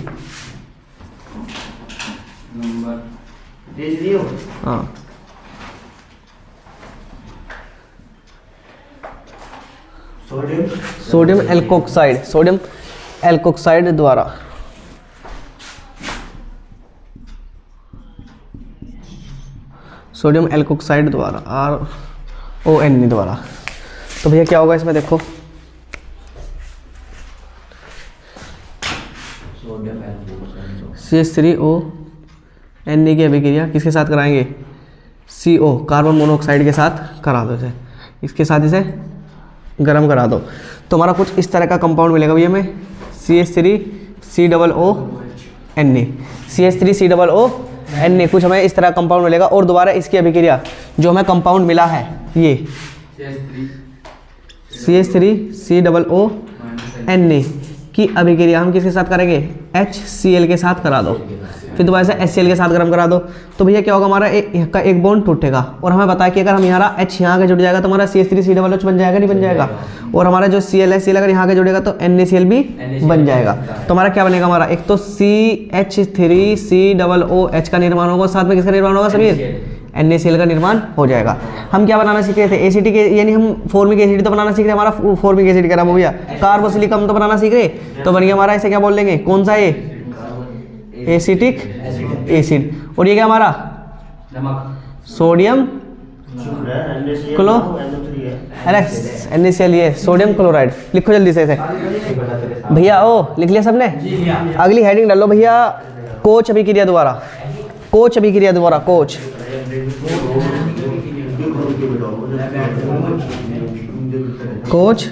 हाँ सोडियम एल्कोक्साइड, सोडियम एल्कोक्साइड द्वारा, सोडियम एल्कोक्साइड द्वारा RONE द्वारा। तो भैया क्या होगा इसमें देखो, CH3ONe की अभिक्रिया किसके साथ कराएंगे, CO कार्बन मोनोऑक्साइड के साथ करा दो, इसे इसके साथ इसे गर्म करा दो। तो हमारा कुछ इस तरह का कंपाउंड मिलेगा भैया हमें, CH3COONe कुछ हमें इस तरह कंपाउंड मिलेगा। और दोबारा इसकी अभिक्रिया जो हमें कंपाउंड मिला है ये CH3COONe की अभिक्रिया हम किसके साथ करेंगे, HCl के साथ करा दो, फिर दोबारा से HCl के साथ गर्म करा दो। तो भैया क्या होगा, हमारा का एक बॉन्ड टूटेगा और हमें बताया कि अगर हम यहाँ H यहाँ के जुड़ जाएगा तो हमारा CH3COOH बन जाएगा नहीं बन जाएगा, और हमारा जो Cl है, Cl अगर यहाँ के जुड़ेगा तो NaCl भी बन जाएगा। तो हमारा क्या बनेगा, हमारा एक तो CH3COOH का निर्माण होगा, साथ में किसका निर्माण होगा समीर, NaCl का निर्माण हो जाएगा। हम क्या बनाना सीख रहे थे, एसिटिक यानी हम फॉर्मिक एसिड तो बनाना सीख रहे हैं, हमारा फॉर्मिक एसिड कह रहा भैया, कार्बोक्सिलिक अम्ल तो बनाना सीख रहे, तो बन गया हमारा इसे क्या बोल देंगे, कौन सा ये एसिटिक एसिड। और ये क्या हमारा सोडियम NaCl, ये सोडियम क्लोराइड। लिखो जल्दी से इसे भैया, ओ लिख लिया सबने। अगली हेडिंग डालो भैया, कोच अभिक्रिया द्वारा, कोच अभिक्रिया द्वारा, कोच कोच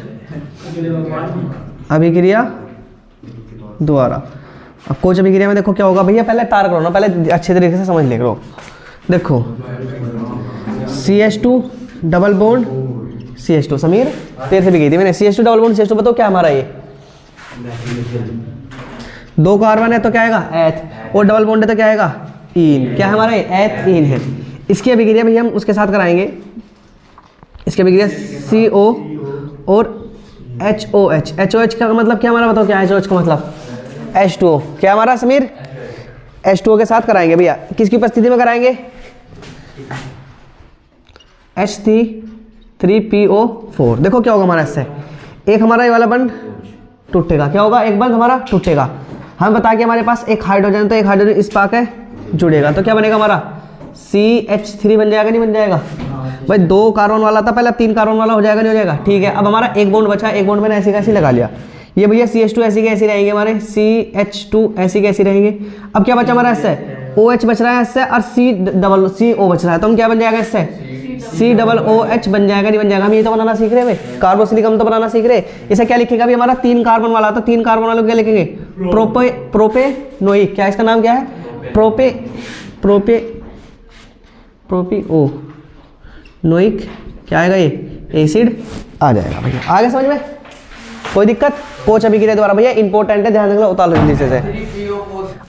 अभिक्रिया द्वारा। अब कोच अभिक्रिया में देखो क्या होगा भैया, पहले तार करो ना, पहले अच्छे तरीके से समझ ले करो। देखो CH2 double bond CH2। Sameer तेरे से भी गई थी मैंने। CH2 डबल बॉन्ड CH2 बताओ क्या हमारा ये, 2 कार्बन है तो क्या आएगा एथ, और डबल बॉन्ड है तो क्या आएगा इन। क्या है हमारा ये एथ इन है। इसकी अभिक्रिया भैया हम उसके साथ कराएंगे, इसकी अभिक्रिया CO और HOH। HOH का मतलब क्या हमारा बताओ, क्या है HOH का मतलब H2O। क्या हमारा समीर H2O के साथ कराएंगे भैया, किसकी उपस्थिति में कराएंगे H3PO4। देखो क्या होगा हमारा इससे, एक हमारा ये वाला बंध टूटेगा, क्या होगा एक बंध हमारा टूटेगा। हम बता के हमारे पास एक हाइड्रोजन, तो एक हाइड्रोजन इस पाक है जुड़ेगा, तो क्या बनेगा हमारा CH3 बन जाएगा, नहीं बन जाएगा भाई। 2 कार्बन वाला था पहले, अब 3 कार्बन वाला हो जाएगा, नहीं हो जाएगा। ठीक है, अब हमारा एक बॉन्ड बचा, एक बॉन्ड मैंने ऐसी कैसी लगा लिया। ये भैया CH2 ऐसी के ऐसी रहेंगे हमारे, CH2 ऐसी के ऐसी रहेंगे। अब क्या बचा हमारा इससे OH बच रहा है इससे, और CO बच रहा है, तो हम क्या बन जाएगा इससे COOH बन जाएगा, नहीं बन जाएगा। हम ये तो बनाना सीख रहे हैं भाई, कार्बोक्सिलिक हम तो बनाना सीख रहे हैं। इसे क्या लिखेगा भी हमारा 3 कार्बन वाला, तो 3 कार्बन वालों को क्या लिखेंगे प्रोपेनोइक। क्या इसका नाम क्या है प्रोपिओनोइक। क्या आएगा ये एसिड आ जाएगा भैया। आगे समझ में कोई दिक्कत। कोच अभिक्रिया द्वारा भैया इंपॉर्टेंट है, ध्यान रखना उतार लो से।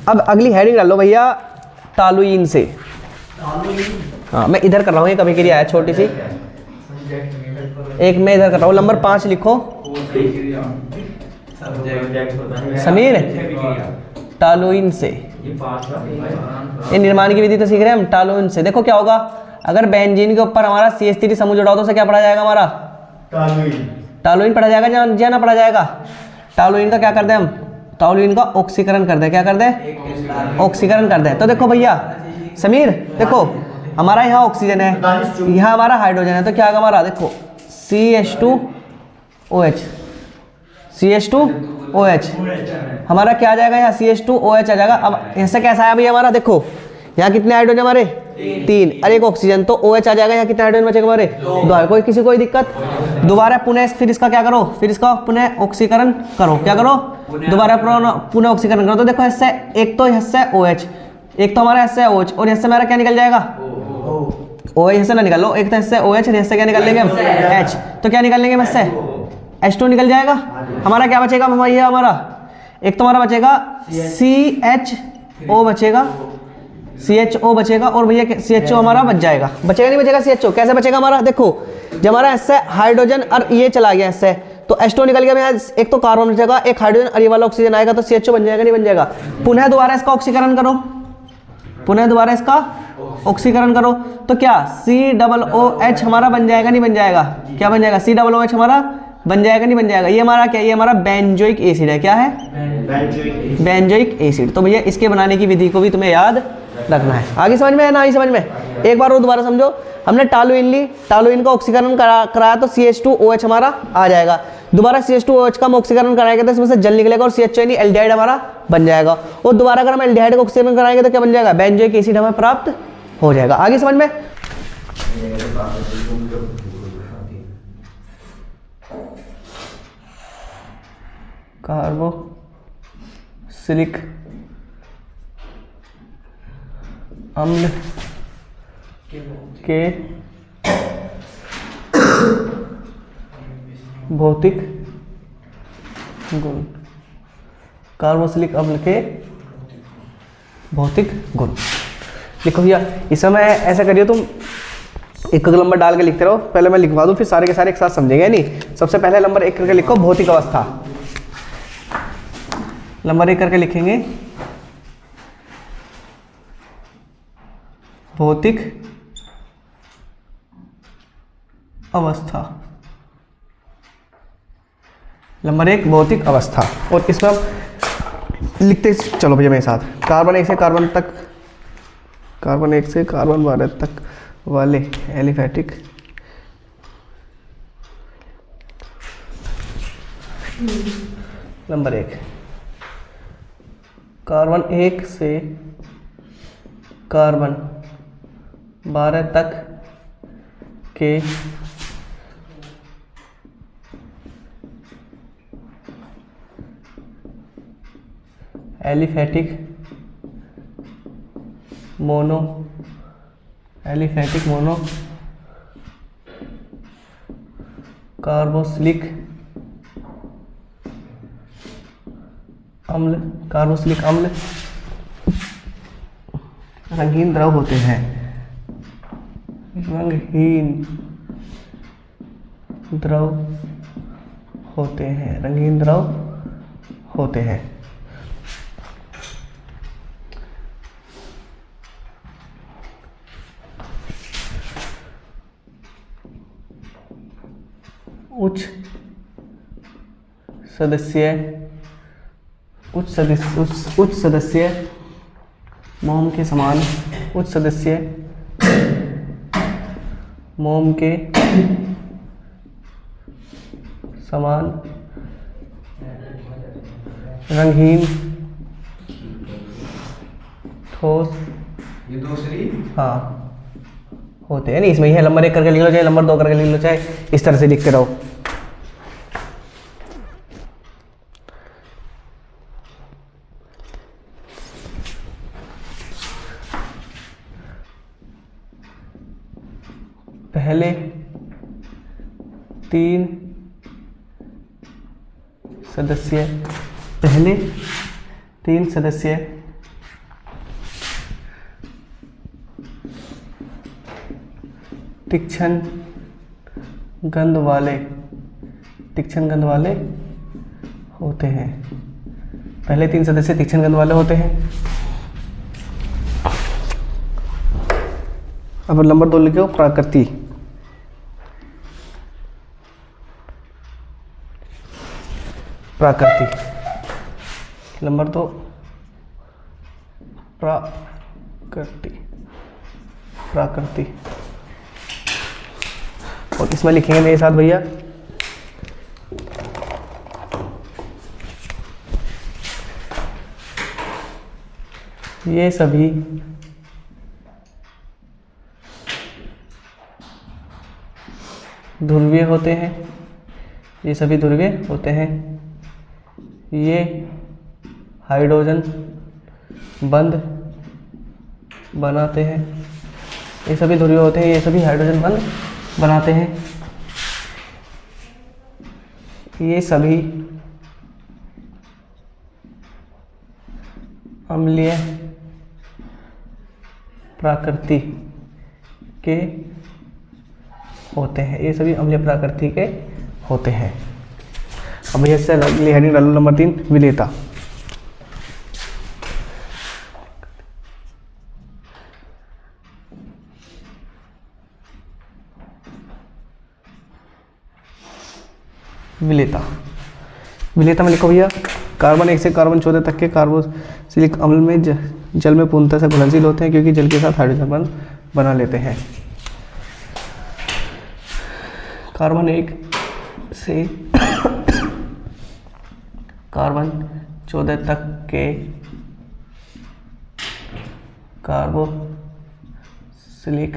अब अगली हेडिंग डाल लो भैया टॉलुइन से। हाँ मैं इधर कर रहा हूँ, एक अभिक्रिया है छोटी सी, एक मैं इधर कर रहा हूँ। नंबर 5 लिखो समीर, टॉलुइन से। ये निर्माण की विधि तो सीख रहे हैं हम टॉलुइन से। देखो क्या होगा, अगर बेंजीन के ऊपर हमारा CH3 समूह जुड़ा हो तो उसे क्या पढ़ा जाएगा हमारा टॉलुइन पढ़ा जाएगा, या ना पढ़ा जाएगा। टॉलुइन का क्या कर दें हम, टॉलुइन का ऑक्सीकरण कर दें। क्या कर दें ऑक्सीकरण कर दें। तो देखो भैया समीर, देखो हमारा यहाँ ऑक्सीजन है, यहाँ हमारा हाइड्रोजन है, तो क्या होगा हमारा देखो CH2OH हमारा क्या आ जाएगा यहाँ CH2OH आ जाएगा। अब ऐसा कैसा है भैया हमारा, देखो यहाँ कितने हाइड्रोजन हमारे 3 और एक ऑक्सीजन, तो OH आ जाएगा। यहाँ कितने हाइड्रोजन बचेगा हमारे 2। कोई किसी कोई दिक्कत। दोबारा पुनः फिर इसका क्या करो, फिर इसका पुनः ऑक्सीकरण करो। क्या करो दोबारा पुनः ऑक्सीकरण करो। तो देखो इससे एक तो इससे OH, एक तो हमारा इससे OH, और इससे हमारा क्या निकल जाएगा OH से ना निकाल लो, एक तो इससे OH और इससे क्या निकाल लेंगे हम H, तो क्या निकाल लेंगे इससे H2 निकल जाएगा। हमारा क्या बचेगा भैया, हमारा एक तो हमारा बचेगा CHO बचेगा, और भैया CHO हमारा बच जाएगा। बचेगा नहीं बचेगा CHO, कैसे बचेगा हमारा, देखो जब हमारा इससे हाइड्रोजन और ये चला गया इससे, तो H2 निकल गया, एक तो कार्बन बचेगा, एक हाइड्रोजन और ये वाला ऑक्सीजन आएगा, तो CHO बन जाएगा, नहीं बन जाएगा। पुनः दोबारा इसका ऑक्सीकरण करो, पुनः दोबारा इसका ऑक्सीकरण करो, तो क्या COOH हमारा बन जाएगा, नहीं बन जाएगा। क्या बन जाएगा COOH हमारा बन जाएगा, नहीं बन जाएगा। ये हमारा क्या, ये हमारा बेंजोइक एसिड है। क्या है बेंजोइक एसिड। तो भैया इसके बनाने की विधि को भी तुम्हें याद रखना है। आगे समझ में है ना, आगे समझ में। एक बार और दोबारा समझो, हमने टॉलुइन ली, टॉलुइन का ऑक्सीकरण कराया तो CH2OH हमारा आ जाएगा। दोबारा CH2OH का हम ऑक्सीकरण कराएंगे तो इसमें से जल निकलेगा और CHO यानी एल्डिहाइड हमारा बन जाएगा। और दोबारा अगर हम एल्डिहाइड का ऑक्सीकरण कराएंगे तो क्या बन जाएगा बेंजोइक एसिड हमें प्राप्त हो जाएगा। आगे समझ में। कार्बोक्सिलिक अम्ल के भौतिक गुण, कार्बोक्सिलिक अम्ल के भौतिक गुण लिखो भैया। इस समय ऐसा करिए तुम एक नंबर डाल के लिखते रहो, पहले मैं लिखवा दूं फिर सारे के सारे एक साथ समझेंगे नहीं। सबसे पहले नंबर 1 करके लिखो भौतिक अवस्था, नंबर 1 करके लिखेंगे भौतिक अवस्था। नंबर 1 भौतिक अवस्था। और इसमें हम लिखते चलो भैया मेरे साथ, कार्बन 1 से कार्बन 12 तक वाले एलिफैटिक नंबर 1, कार्बन 1 से कार्बन 12 तक के एलिफैटिक मोनो कार्बोक्सिलिक अम्ल, कार्बोक्सिलिक अम्ल रंगीन द्रव होते हैं, रंगहीन द्रव होते हैं, रंगीन द्रव होते हैं। उच्च सदस्य मोम के समान, उच्च सदस्य मोम के समान रंगहीन ठोस, ये दूसरी, हाँ होते हैं। नहीं इसमें ही है, नंबर 1 करके लिख लो चाहे नंबर 2 करके लिख लो, चाहे इस तरह से लिखते रहो। पहले 3 सदस्य, पहले 3 सदस्य तीक्ष्ण गंध वाले होते हैं, पहले 3 सदस्य तीक्ष्ण गंध वाले होते हैं। अब नंबर 2 लिखो प्राकृति, नंबर 2 प्राकृति। और इसमें लिखेंगे मेरे साथ भैया, ये सभी ध्रुवीय होते हैं, ये सभी ध्रुवीय होते हैं, ये हाइड्रोजन बंध बनाते हैं, ये सभी ध्रुवीय होते हैं, ये सभी हाइड्रोजन बंध बनाते हैं, ये सभी अम्लीय प्रकृति के होते हैं, ये सभी अम्लीय प्रकृति के होते हैं। अब यह से हेडिंग डालो नंबर 3 विलेयता। विलेयता में लिखो भैया, कार्बन 1 से कार्बन 14 तक के कार्बोक्सिलिक अम्ल में जल में पूर्णतः से घुलनशील होते हैं, क्योंकि जल के साथ हाइड्रोजन बंध बना लेते हैं। कार्बन 1 से कार्बन 14 तक के कार्बोक्सिलिक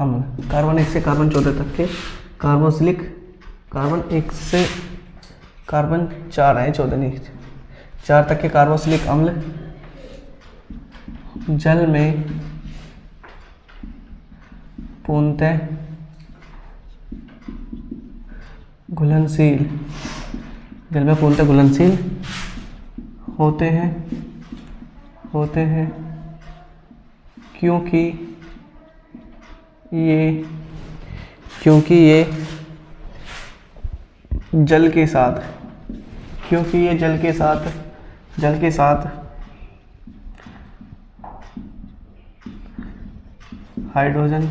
अम्ल, कार्बन 1 से कार्बन 14 तक के कार्बोक्सिलिक, कार्बन 1 से कार्बन 4 है, 14 नहीं, 4 तक के कार्बोक्सिलिक अम्ल जल में पूर्णतः घुलनशील, जल में पूर्णतः घुलनशील होते हैं क्योंकि ये जल के साथ हाइड्रोजन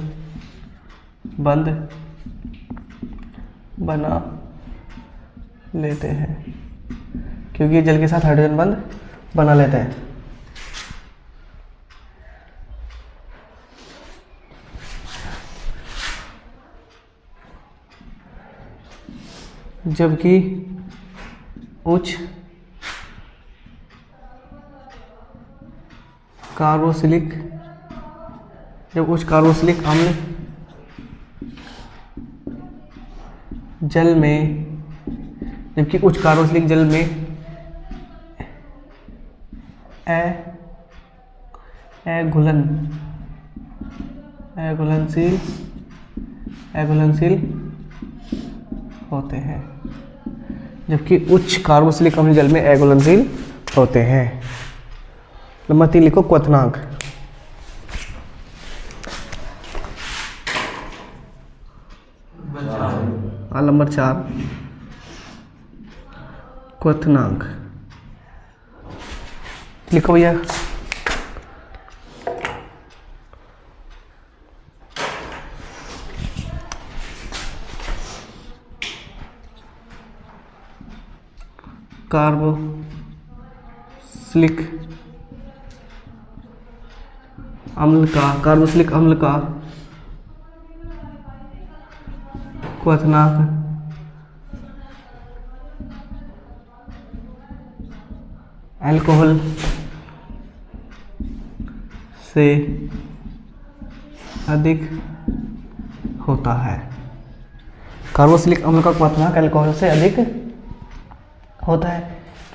बंध बना लेते हैं, क्योंकि ये जल के साथ हाइड्रोजन बंध बना लेते हैं। जबकि उच्च कार्बोक्सिलिक अम्ल जल में, जबकि उच्च कार्बोक्सिलिक जल में अघुलनशील होते हैं, जबकि उच्च कार्बोक्सिलिक अम्ल जल में अघुलनशील होते हैं। नंबर 3 लिखो क्वथनांक। नंबर 4 क्वथनांक लिखो भैया। कार्बोक्सिलिक अम्ल का क्वथनांक अल्कोहल से अधिक होता है। कार्बोक्सिलिक अम्ल का क्वथनांक अल्कोहल से अधिक होता है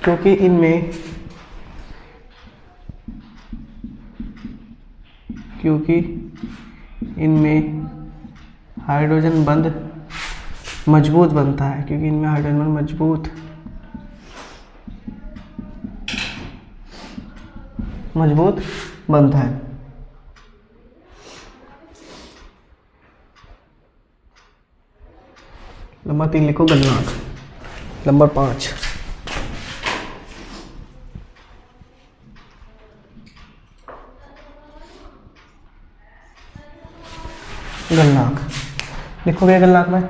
क्योंकि इनमें हाइड्रोजन बंध मजबूत बनता है, क्योंकि इनमें हाइड्रोजन बंध मजबूत बनता है। नंबर 3 लिखो गलनांक। नंबर 5 गलनांक लिखो भैया। गलनांक में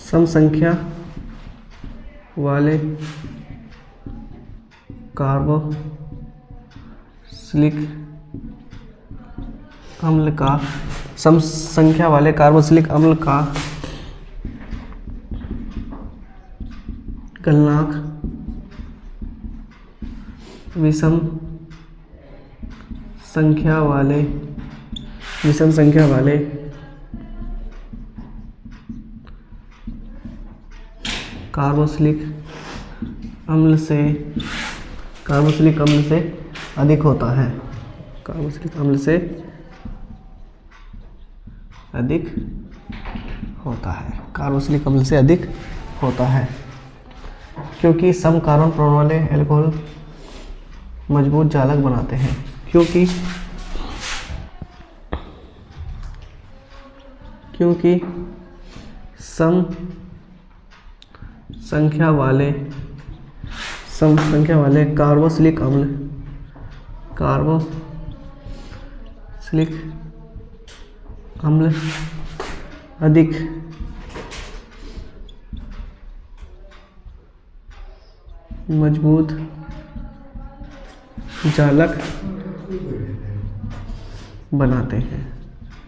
सम संख्या वाले कार्बोक्सिलिक अम्ल का गलनांक विषम संख्या वाले कार्बोक्सिलिक अम्ल से अधिक होता है। कार्बोक्सिलिक अम्ल से अधिक होता है क्योंकि सम कार्बन परमाणु वाले अल्कोहल मजबूत जालक बनाते हैं। क्योंकि सम संख्या वाले कार्बोक्सिलिक अम्ल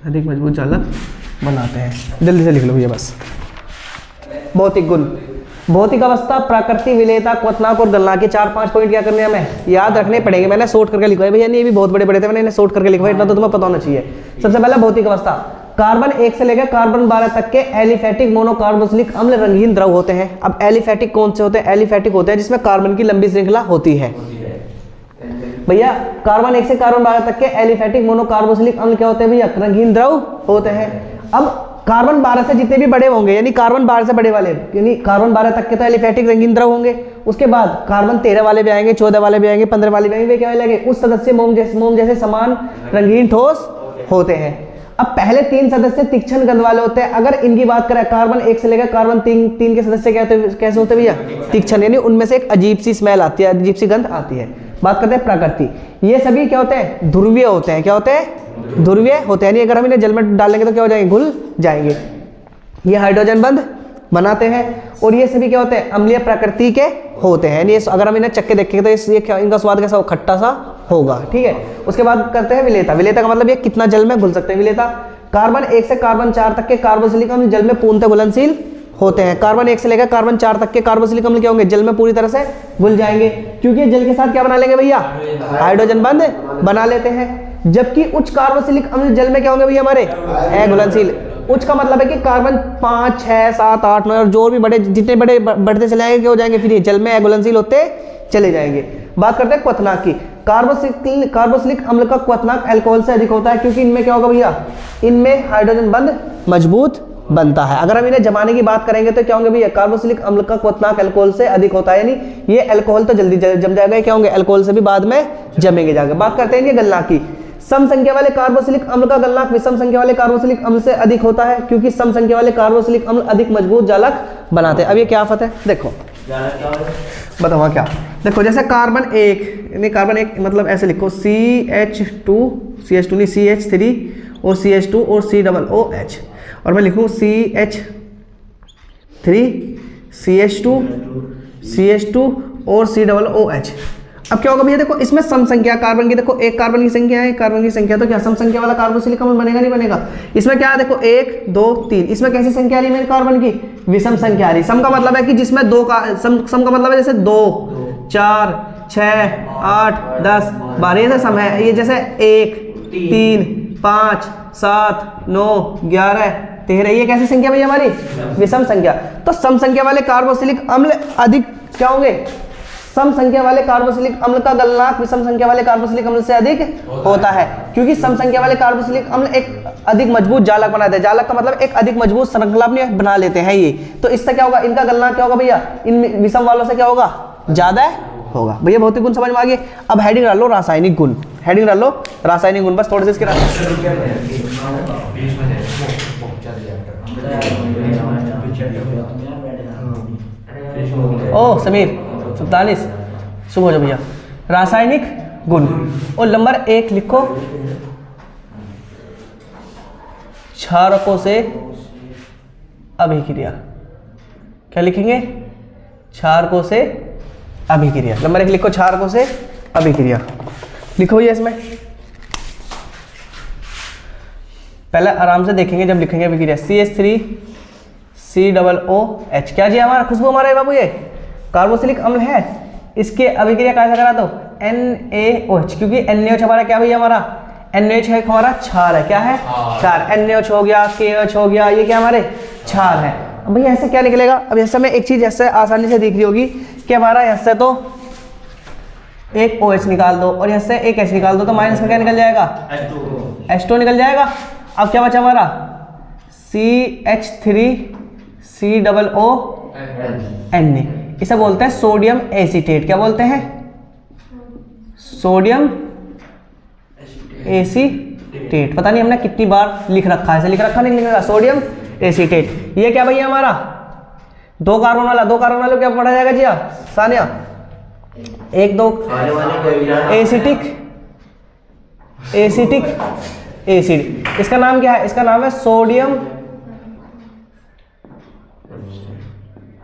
अधिक मजबूत जालक बनाते हैं। जल्दी से लिख लो भैया बस। भौतिक गुण, भौतिक अवस्था, प्राकृतिक विलेयता, क्वथनांक और गलनांक के 4-5 पॉइंट क्या करने हैं हमें याद रखने पड़ेंगे। मैंने शॉर्ट करके लिखवाए भैया, नहीं ये भी बहुत बड़े बड़े थे, मैंने इन्हें शॉर्ट करके लिखवाए, इतना तो तुम्हें पता होना चाहिए। सबसे पहला भौतिक अवस्था, कार्बन 1 से लेकर कार्बन 12 तक के एलिफेटिक मोनोकार्बोक्सिलिक अम्ल रंगीन द्रव होते हैं। अब एलिफेटिक कौन से होते हैं? एलिफेटिक होते हैं जिसमें कार्बन की लंबी श्रृंखला होती है। भैया कार्बन 1 से कार्बन 12 तक के एलिफेटिक मोनोकार्बोक्सिलिक अम्ल क्या होते हैं भैया? रंगीन द्रव होते हैं। अब कार्बन 12 से जितने भी बड़े होंगे, यानी कार्बन 12 से बड़े वाले, यानी कार्बन 12 तक के तो एलिफेटिक रंगीन द्रव होंगे। उसके बाद कार्बन 13 वाले भी आएंगे, 14 वाले भी आएंगे, 15 वाले भी आएंगे। वे क्या लगे? उस सदस्य मोम जैसे समान रंगीन ठोस होते हैं। अब पहले 3 सदस्य तीक्ष्ण गंध वाले होते हैं। अगर इनकी बात करें, कार्बन 1 से लेकर कार्बन 3 के सदस्य कैसे होते हैं भैया? तीक्ष्ण, यानी उनमें से एक अजीब सी स्मेल आती है, अजीब सी गंध आती है। बात करते हैं प्रकृति, ये सभी क्या होते हैं? ध्रुवीय होते हैं। क्या होते हैं? ध्रुवीय होते हैं, यानी अगर हम इन्हें जल में डालेंगे तो क्या हो जाएंगे? घुल जाएंगे। ये हाइड्रोजन बंध बनाते हैं और ये सभी क्या होते हैं? अम्लीय प्रकृति के होते हैं। यानी अगर हम इन्हें चक्के देखेंगे तो ये इनका स्वाद कैसा हो? खट्टा सा होगा। ठीक है। उसके बाद करते हैं विलेयता। विलेयता का मतलब ये कितना जल में घुल सकते हैं। विलेयता, कार्बन 1 से कार्बन 4 तक के कार्बोक्सिलिक अम्ल जल में पूर्णतः घुलनशील होते हैं। कार्बन 1 से लेकर कार्बन 4 तक के कार्बोक्सिलिक अम्ल क्या होंगे, जल में पूरी तरह से घुल जाएंगे, क्योंकि जल के साथ क्या बना लेंगे भैया, हाइड्रोजन बंध बना लेते हैं। जबकि उच्च कार्बोक्सिलिक अम्ल जल में क्या होंगे भैया हमारे, अघुलनशील। उच्च का मतलब है कि कार्बन 5, 6, 7, 8, 9 और जो भी बड़े जितने बड़े बढ़ते चले जाएंगे क्या हो जाएंगे, फिर ये जल में अघुलनशील होते चले जाएंगे। बात करते हैं क्वथनांक की। कार्बोक्सिलिक अम्ल का क्वथनांक अल्कोहल से अधिक होता है, क्योंकि इनमें क्या होगा भैया, इनमें हाइड्रोजन बंध मजबूत बनता है। अगर हम इन्हें जमाने की बात करेंगे तो क्या होंगे भैया, कार्बोक्सिलिक अम्ल का क्वथनांक अल्कोहल से अधिक होता है, यानी ये अल्कोहल तो जल्दी जम जाएगा, क्या होंगे, अल्कोहल से भी बाद में जमेंगे जाएंगे। बात करते हैं ये गलनांक की। सम संख्या वाले कार्बोक्सिलिक अम्ल का गलनांक विषम संख्या वाले कार्बोक्सिलिक अम्ल से अधिक होता है, क्योंकि सम संख्या वाले कार्बोक्सिलिक अम्ल अधिक मजबूत जालक बनाते हैं। अब ये क्या आफत है, देखो बताओ क्या। देखो जैसे कार्बन 1 यानी कार्बन 1 मतलब ऐसे लिखो CH2 नहीं CH3 और CH2 और COOH, और मैं लिखूँ CH3 CH2 और COOH। अब क्या होगा भैया, देखो इसमें सम संख्या कार्बन की, देखो एक कार्बन की संख्या है, कार्बन की संख्या, तो क्या सम संख्या वाला कार्बोक्सिलिक अम्ल बनेगा नहीं बनेगा। इसमें क्या है, देखो 1 2 3, इसमें कैसी संख्या आ रही है मेरी कार्बन की, विषम संख्या आ रही। सम का मतलब है कि जिसमें दो का सम का मतलब है जैसे 2 4 6 8 10 12, ये सम है। ये जैसे 1 3 5 7 9 11 13, ये कैसी संख्या भैया हमारी, विषम संख्या। तो सम संख्या वाले कार्बोक्सिलिक अम्ल अधिक क्या होंगे, सम संख्या वाले कार्बोक्सिलिक अम्ल का गलनांक विषम संख्या वाले कार्बोक्सिलिक अम्ल से अधिक होता है, क्योंकि सम संख्या वाले कार्बोक्सिलिक अम्ल एक अधिक मजबूत जालक बनाते हैं। जालक का मतलब एक अधिक मजबूत श्रृंखला बना लेते हैं ये। तो इससे क्या होगा, इनका गलनांक क्या होगा भैया, इन विषम वालों से क्या होगा, ज्यादा होगा। भैया भौतिक गुण समझ में आ गए। अब हेडिंग डाल लो रासायनिक गुण, हेडिंग डाल लो रासायनिक गुण, बस थोड़े से इसके ओ समीर 47 शुभ हो जाओ भैया। रासायनिक गुण और नंबर 1 लिखो, क्षारकों से अभिक्रिया। क्या लिखेंगे, क्षारकों से अभिक्रिया। नंबर 1 लिखो, क्षारकों से अभिक्रिया। लिखो भैया इसमें पहले आराम से देखेंगे जब लिखेंगे अभिक्रिया। CH3 COOH, क्या जी हमारा खुशबू हमारा है बाबू, ये कार्बोक्सिलिक अम्ल है, इसके अभिक्रिया कैसे करा दो, NaOH, क्योंकि NaOH हमारा क्या भैया, हमारा NaOH है हमारा क्षार है, क्या है क्षार। NaOH हो गया, KOH हो गया, ये क्या हमारे क्षार है। अब भैया ऐसे क्या निकलेगा, अब ऐसे में एक चीज ऐसे आसानी से दिख रही होगी कि हमारा ऐसे तो एक OH निकाल दो और ऐसे एक H निकाल दो, तो माइनस में क्या निकल जाएगा, H2 निकल जाएगा। अब क्या बचा हमारा CH3 COONA, इसे बोलते हैं सोडियम एसीटेट। क्या बोलते हैं, सोडियम एसीटेट। पता नहीं हमने कितनी बार लिख रखा है, ऐसे लिख रखा नहीं लिख रखा, सोडियम एसीटेट। ये क्या भैया हमारा 2 कार्बन वाला, 2 कार्बन वाला क्या पढ़ा जाएगा जी सानिया, 1 2 एसिटिक एसिड। इसका नाम क्या है, इसका नाम है सोडियम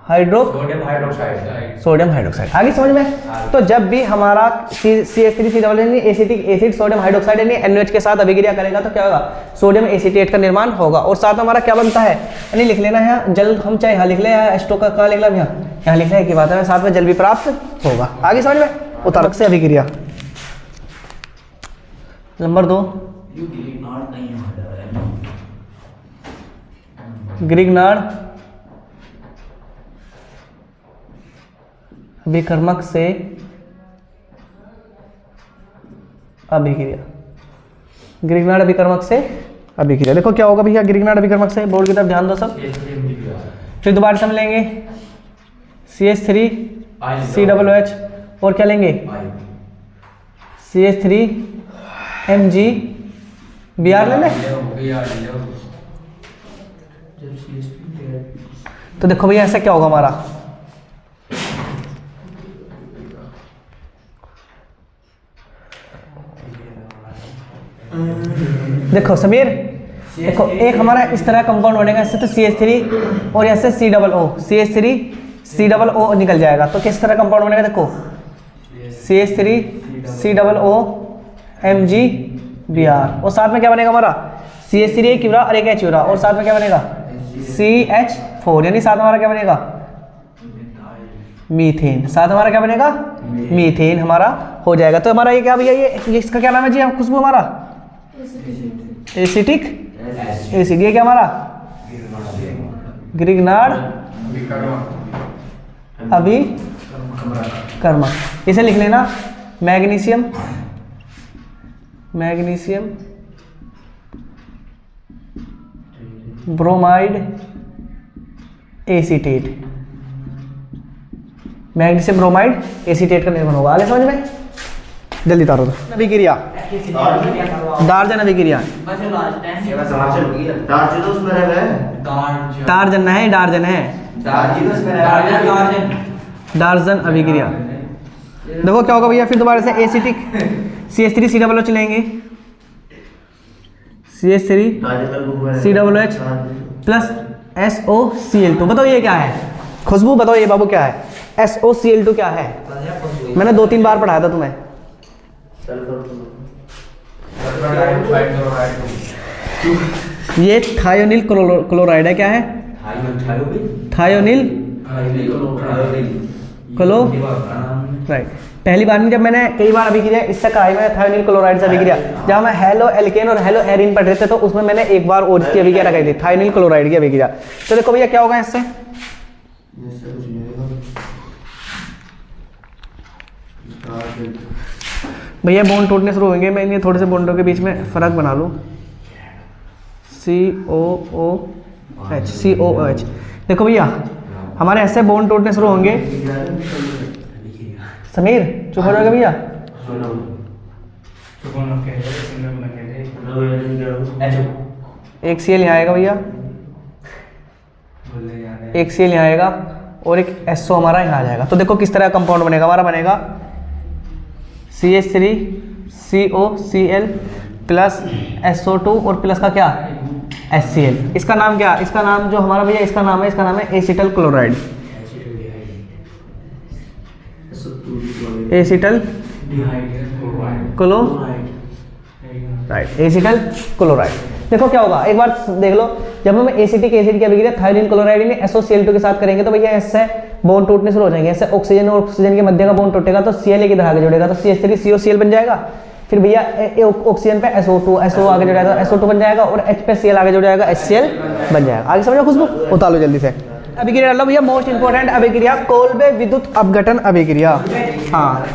हाइड्रोक्साइड। आगे समझ में। तो जब भी हमारा CH3 acetic acid sodium hydroxide यानी NaOH के साथ अभिक्रिया करेगा तो क्या होगा, सोडियम एसीटेट का निर्माण होगा। और साथ में हमारा क्या बनता है, यानी लिख लेना है जल, हम चाहे यहाँ लिख ले या H2 का कहाँ लिख लें, यहाँ लिख लें की बात है, साथ में जल भी प्राप्त होगा। आगे समझ में। उत्तरक से अभिक्रिया। नंबर 2 ग्रिग्नार्ड अभिकर्मक से अभिक्रिया। ग्रिग्नार्ड अभिकर्मक से अभिक्रिया, देखो क्या होगा भैया ग्रिग्नार्ड अभिकर्मक से, बोर्ड की तरफ ध्यान दो सब। फिर दोबारा से हम लेंगे CH3 COOH और क्या लेंगे CH3 MgBr ले लें। तो देखो भैया ऐसा क्या होगा हमारा, देखो समीर, देखो एक हमारा इस तरह कंपाउंड बनेगा, इससे तो CH3 और ऐसे CH3 COO निकल जाएगा। तो किस तरह कंपाउंड बनेगा, देखो CH3 COO MgBr और साथ में क्या बनेगा हमारा CH3 एक क्यूरा और एक H क्यूरा और साथ में क्या बनेगा CH 4, यानी साथ हमारा क्या बनेगा मीथेन। साथ हमारा क्या बनेगा मीथेन हमारा हो जाएगा। तो हमारा ये क्या भैया ये इसका क्या नाम है जी खुशबू हमारा एसिटिक एसिड। ये क्या हमारा ग्रिग्नार्ड अभिकर्मक। इसे लिख लेना magnesium bromide acetate. Magnesium bromide acetate का निर्माण होगा। आगे समझ में जल्दी तारो तो अभिक्रिया दार्जन अभिक्रिया टार्जन है डार्जन है डार्जन अभिक्रिया। देखो क्या होगा भैया फिर दोबारा से एसिटिक CH3COOH लेंगे CH3COOH प्लस SOCl2। बताओ ये क्या है खुशबू, बताओ ये बाबू क्या है SOCl2 क्या है? मैंने 2-3 बार पढ़ाया था तुम्हें। ये थायोनिल क्लोराइड है। क्या है थायोनिल क्लोराइड। पहली बार में जब मैंने कई बार अभिक्रिया इससे कराई मैंने थायोनिल क्लोराइड से अभिक्रिया, जहाँ मैं हेलो एल्केन और हेलो एरिन पढ़ रहे थे तो उसमें मैंने एक बार और की अभिक्रिया लगाई थी थायोनिल क्लोराइड की अभिक्रिया। तो देखो भैया क्या होगा इससे भैया बॉन्ड टूटने शुरू होंगे। मैं इन्हें थोड़े से बॉन्डों के बीच में फर्क बना लूँ COOH। देखो भैया हमारे ऐसे बॉन्ड टूटने शुरू होंगे। समीर चुप हो जाएगा भैया। एक Cl यहाँ आएगा भैया, एक Cl यहाँ आएगा और एक SO हमारा यहाँ आ जाएगा। तो देखो किस तरह का कंपाउंड बनेगा हमारा, बनेगा CH3COCl प्लस SO2 और प्लस का क्या HCl। इसका नाम क्या, इसका नाम जो हमारा भैया इसका नाम है acetyl chloride. Acetyl chloride acetyl chloride. देखो क्या होगा एक बार देख लो, जब हम एसिटिक एसिड की अभिक्रिया थायोनिल क्लोराइड ने SOCl2 के साथ करेंगे तो भैया इससे बॉन्ड टूटने शुरू हो जाएंगे। ऐसे ऑक्सीजन और ऑक्सीजन के मध्य का बॉन्ड टूटेगा तो Cl एक इधर आगे जुड़ेगा तो CH3COCl बन जाएगा। फिर भैया ऑक्सीजन पे SO2 आगे जुड़ेगा SO2 बन जाएगा और H पे Cl आगे जुड़ेगा HCl बन जाएगा। आगे समझो खुशबू, उतार लो जल्दी से। अभिक्रिया डाल लो भैया, मोस्ट इंपोर्टेंट अभिक्रिया कोल्बे विद्युत अपघटन अभिक्रिया। हाँ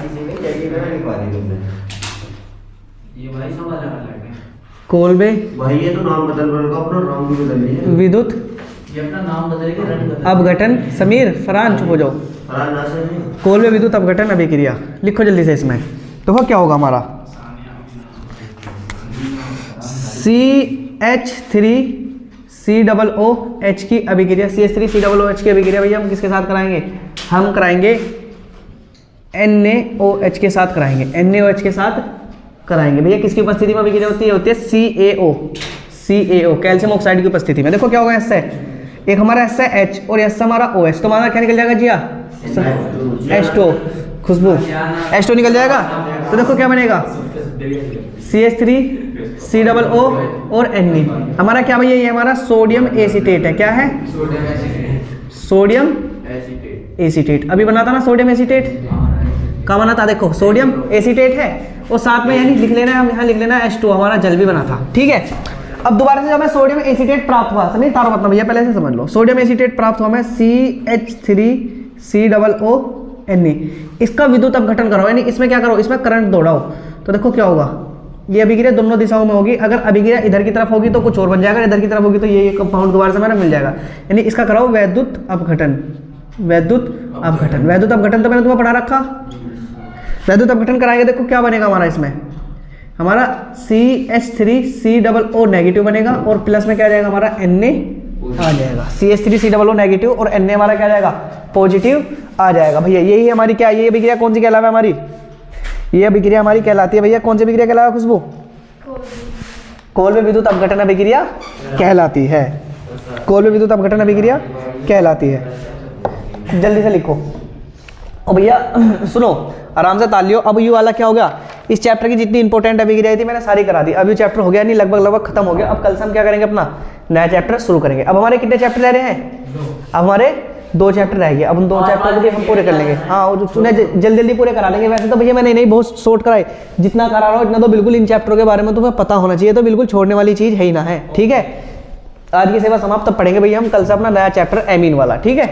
कोल्बे भाई ये तो नाम बदल रहा अपना नाम भी बदल लिया विद्युत ये अपना नाम बदल के रंग बदल अपघटन। समीर फरहान चुप हो जाओ। कोल्बे विद्युत अपघटन अभिक्रिया लिखो जल्दी से इसमें। देखो क्या होगा हमारा CH3COOH की अभिक्रिया। CH3COOH की अभिक्रिया भैया हम किसके साथ कराएंगे, हम कराएंगे NaOH के साथ कराएंगे। NaOH के साथ कराएंगे भैया। किसकी उपस्थिति में अभिक्रिया होती है CaO कैल्शियम ऑक्साइड की उपस्थिति में। देखो क्या होगा इससे, एक हमारा एस है H और एस हमारा OH, तो हमारा क्या निकल जाएगा जिया H2 खुशबू H2 निकल जाएगा। तो देखो क्या बनेगा CH3COO और Na। हमारा क्या भैया ये हमारा सोडियम एसीटेट है। क्या है सोडियम एसीटेट। अभी बना था ना सोडियम एसीटेट, कहाँ बना था देखो सोडियम एसीटेट है और साथ में यानी लिख लेना है, हम यहाँ लिख लेना है H2 हमारा जल भी बना था। ठीक है, अब दोबारा से जब हमें सोडियम एसीटेट प्राप्त हुआ, समझ तारो मतलब भैया पहले से समझ लो, सोडियम एसीटेट प्राप्त हुआ हमें CH3COO Na। इसका विद्युत अपघटन करो यानी इसमें क्या करो, इसमें करंट दौड़ाओ। तो देखो क्या होगा, ये अभिक्रिया दोनों दिशाओं में होगी। अगर अभिक्रिया इधर की तरफ होगी तो कुछ और बन जाएगा, इधर की तरफ होगी तो ये कंपाउंड दोबारा से हमारा मिल जाएगा। यानी इसका कराओ वैद्युत अपघटन। वैद्युत अपघटन, वैद्युत अपघटन तो मैंने तुम्हें पढ़ा रखा। वैद्युत अपघटन कराएंगे, देखो क्या बनेगा हमारा, इसमें हमारा CH3COO नेगेटिव बनेगा और प्लस में क्या जाएगा हमारा Na आ जाएगा। CH3COO नेगेटिव और Na हमारा क्या जाएगा पॉजिटिव आ जाएगा। भैया यही हमारी क्या, ये अभिक्रिया कौन सी कहलावा हमारी, ये अभिक्रिया हमारी कहलाती है भैया कौन सी अभिक्रिया कहलावा खुशबू, कोल्बे विद्युत अपघटन अभिक्रिया कहलाती है। कोल्बे विद्युत अपघटन अभिक्रिया कहलाती है। जल्दी से लिखो और भैया सुनो आराम से तालियो। अब ये वाला क्या हो गया, इस चैप्टर की जितनी इंपॉर्टेंट अभिक्रिया थी मैंने सारी करा दी। अब ये चैप्टर हो गया नहीं लगभग खत्म हो गया। अब कल से हम क्या करेंगे, अपना नया चैप्टर शुरू करेंगे। अब हमारे कितने चैप्टर रह रहे हैं, अब हमारे 2 चैप्टर रह गए, अब उन 2 चैप्टर को भी हम पूरे कर लेंगे। हाँ, वो जो तूने जल्दी जल्दी पूरे करा लेंगे। वैसे तो भैया मैंने नहीं बहुत शॉर्ट कराए, जितना करा रहा हूँ इतना तो बिल्कुल इन चैप्टरों के बारे में तुम्हें पता होना चाहिए, तो बिल्कुल छोड़ने वाली चीज़ है ही ना है। ठीक है, आज की सेवा समाप्त, तब पढ़ेंगे भैया हम कल से अपना नया चैप्टर एमीन वाला। ठीक है।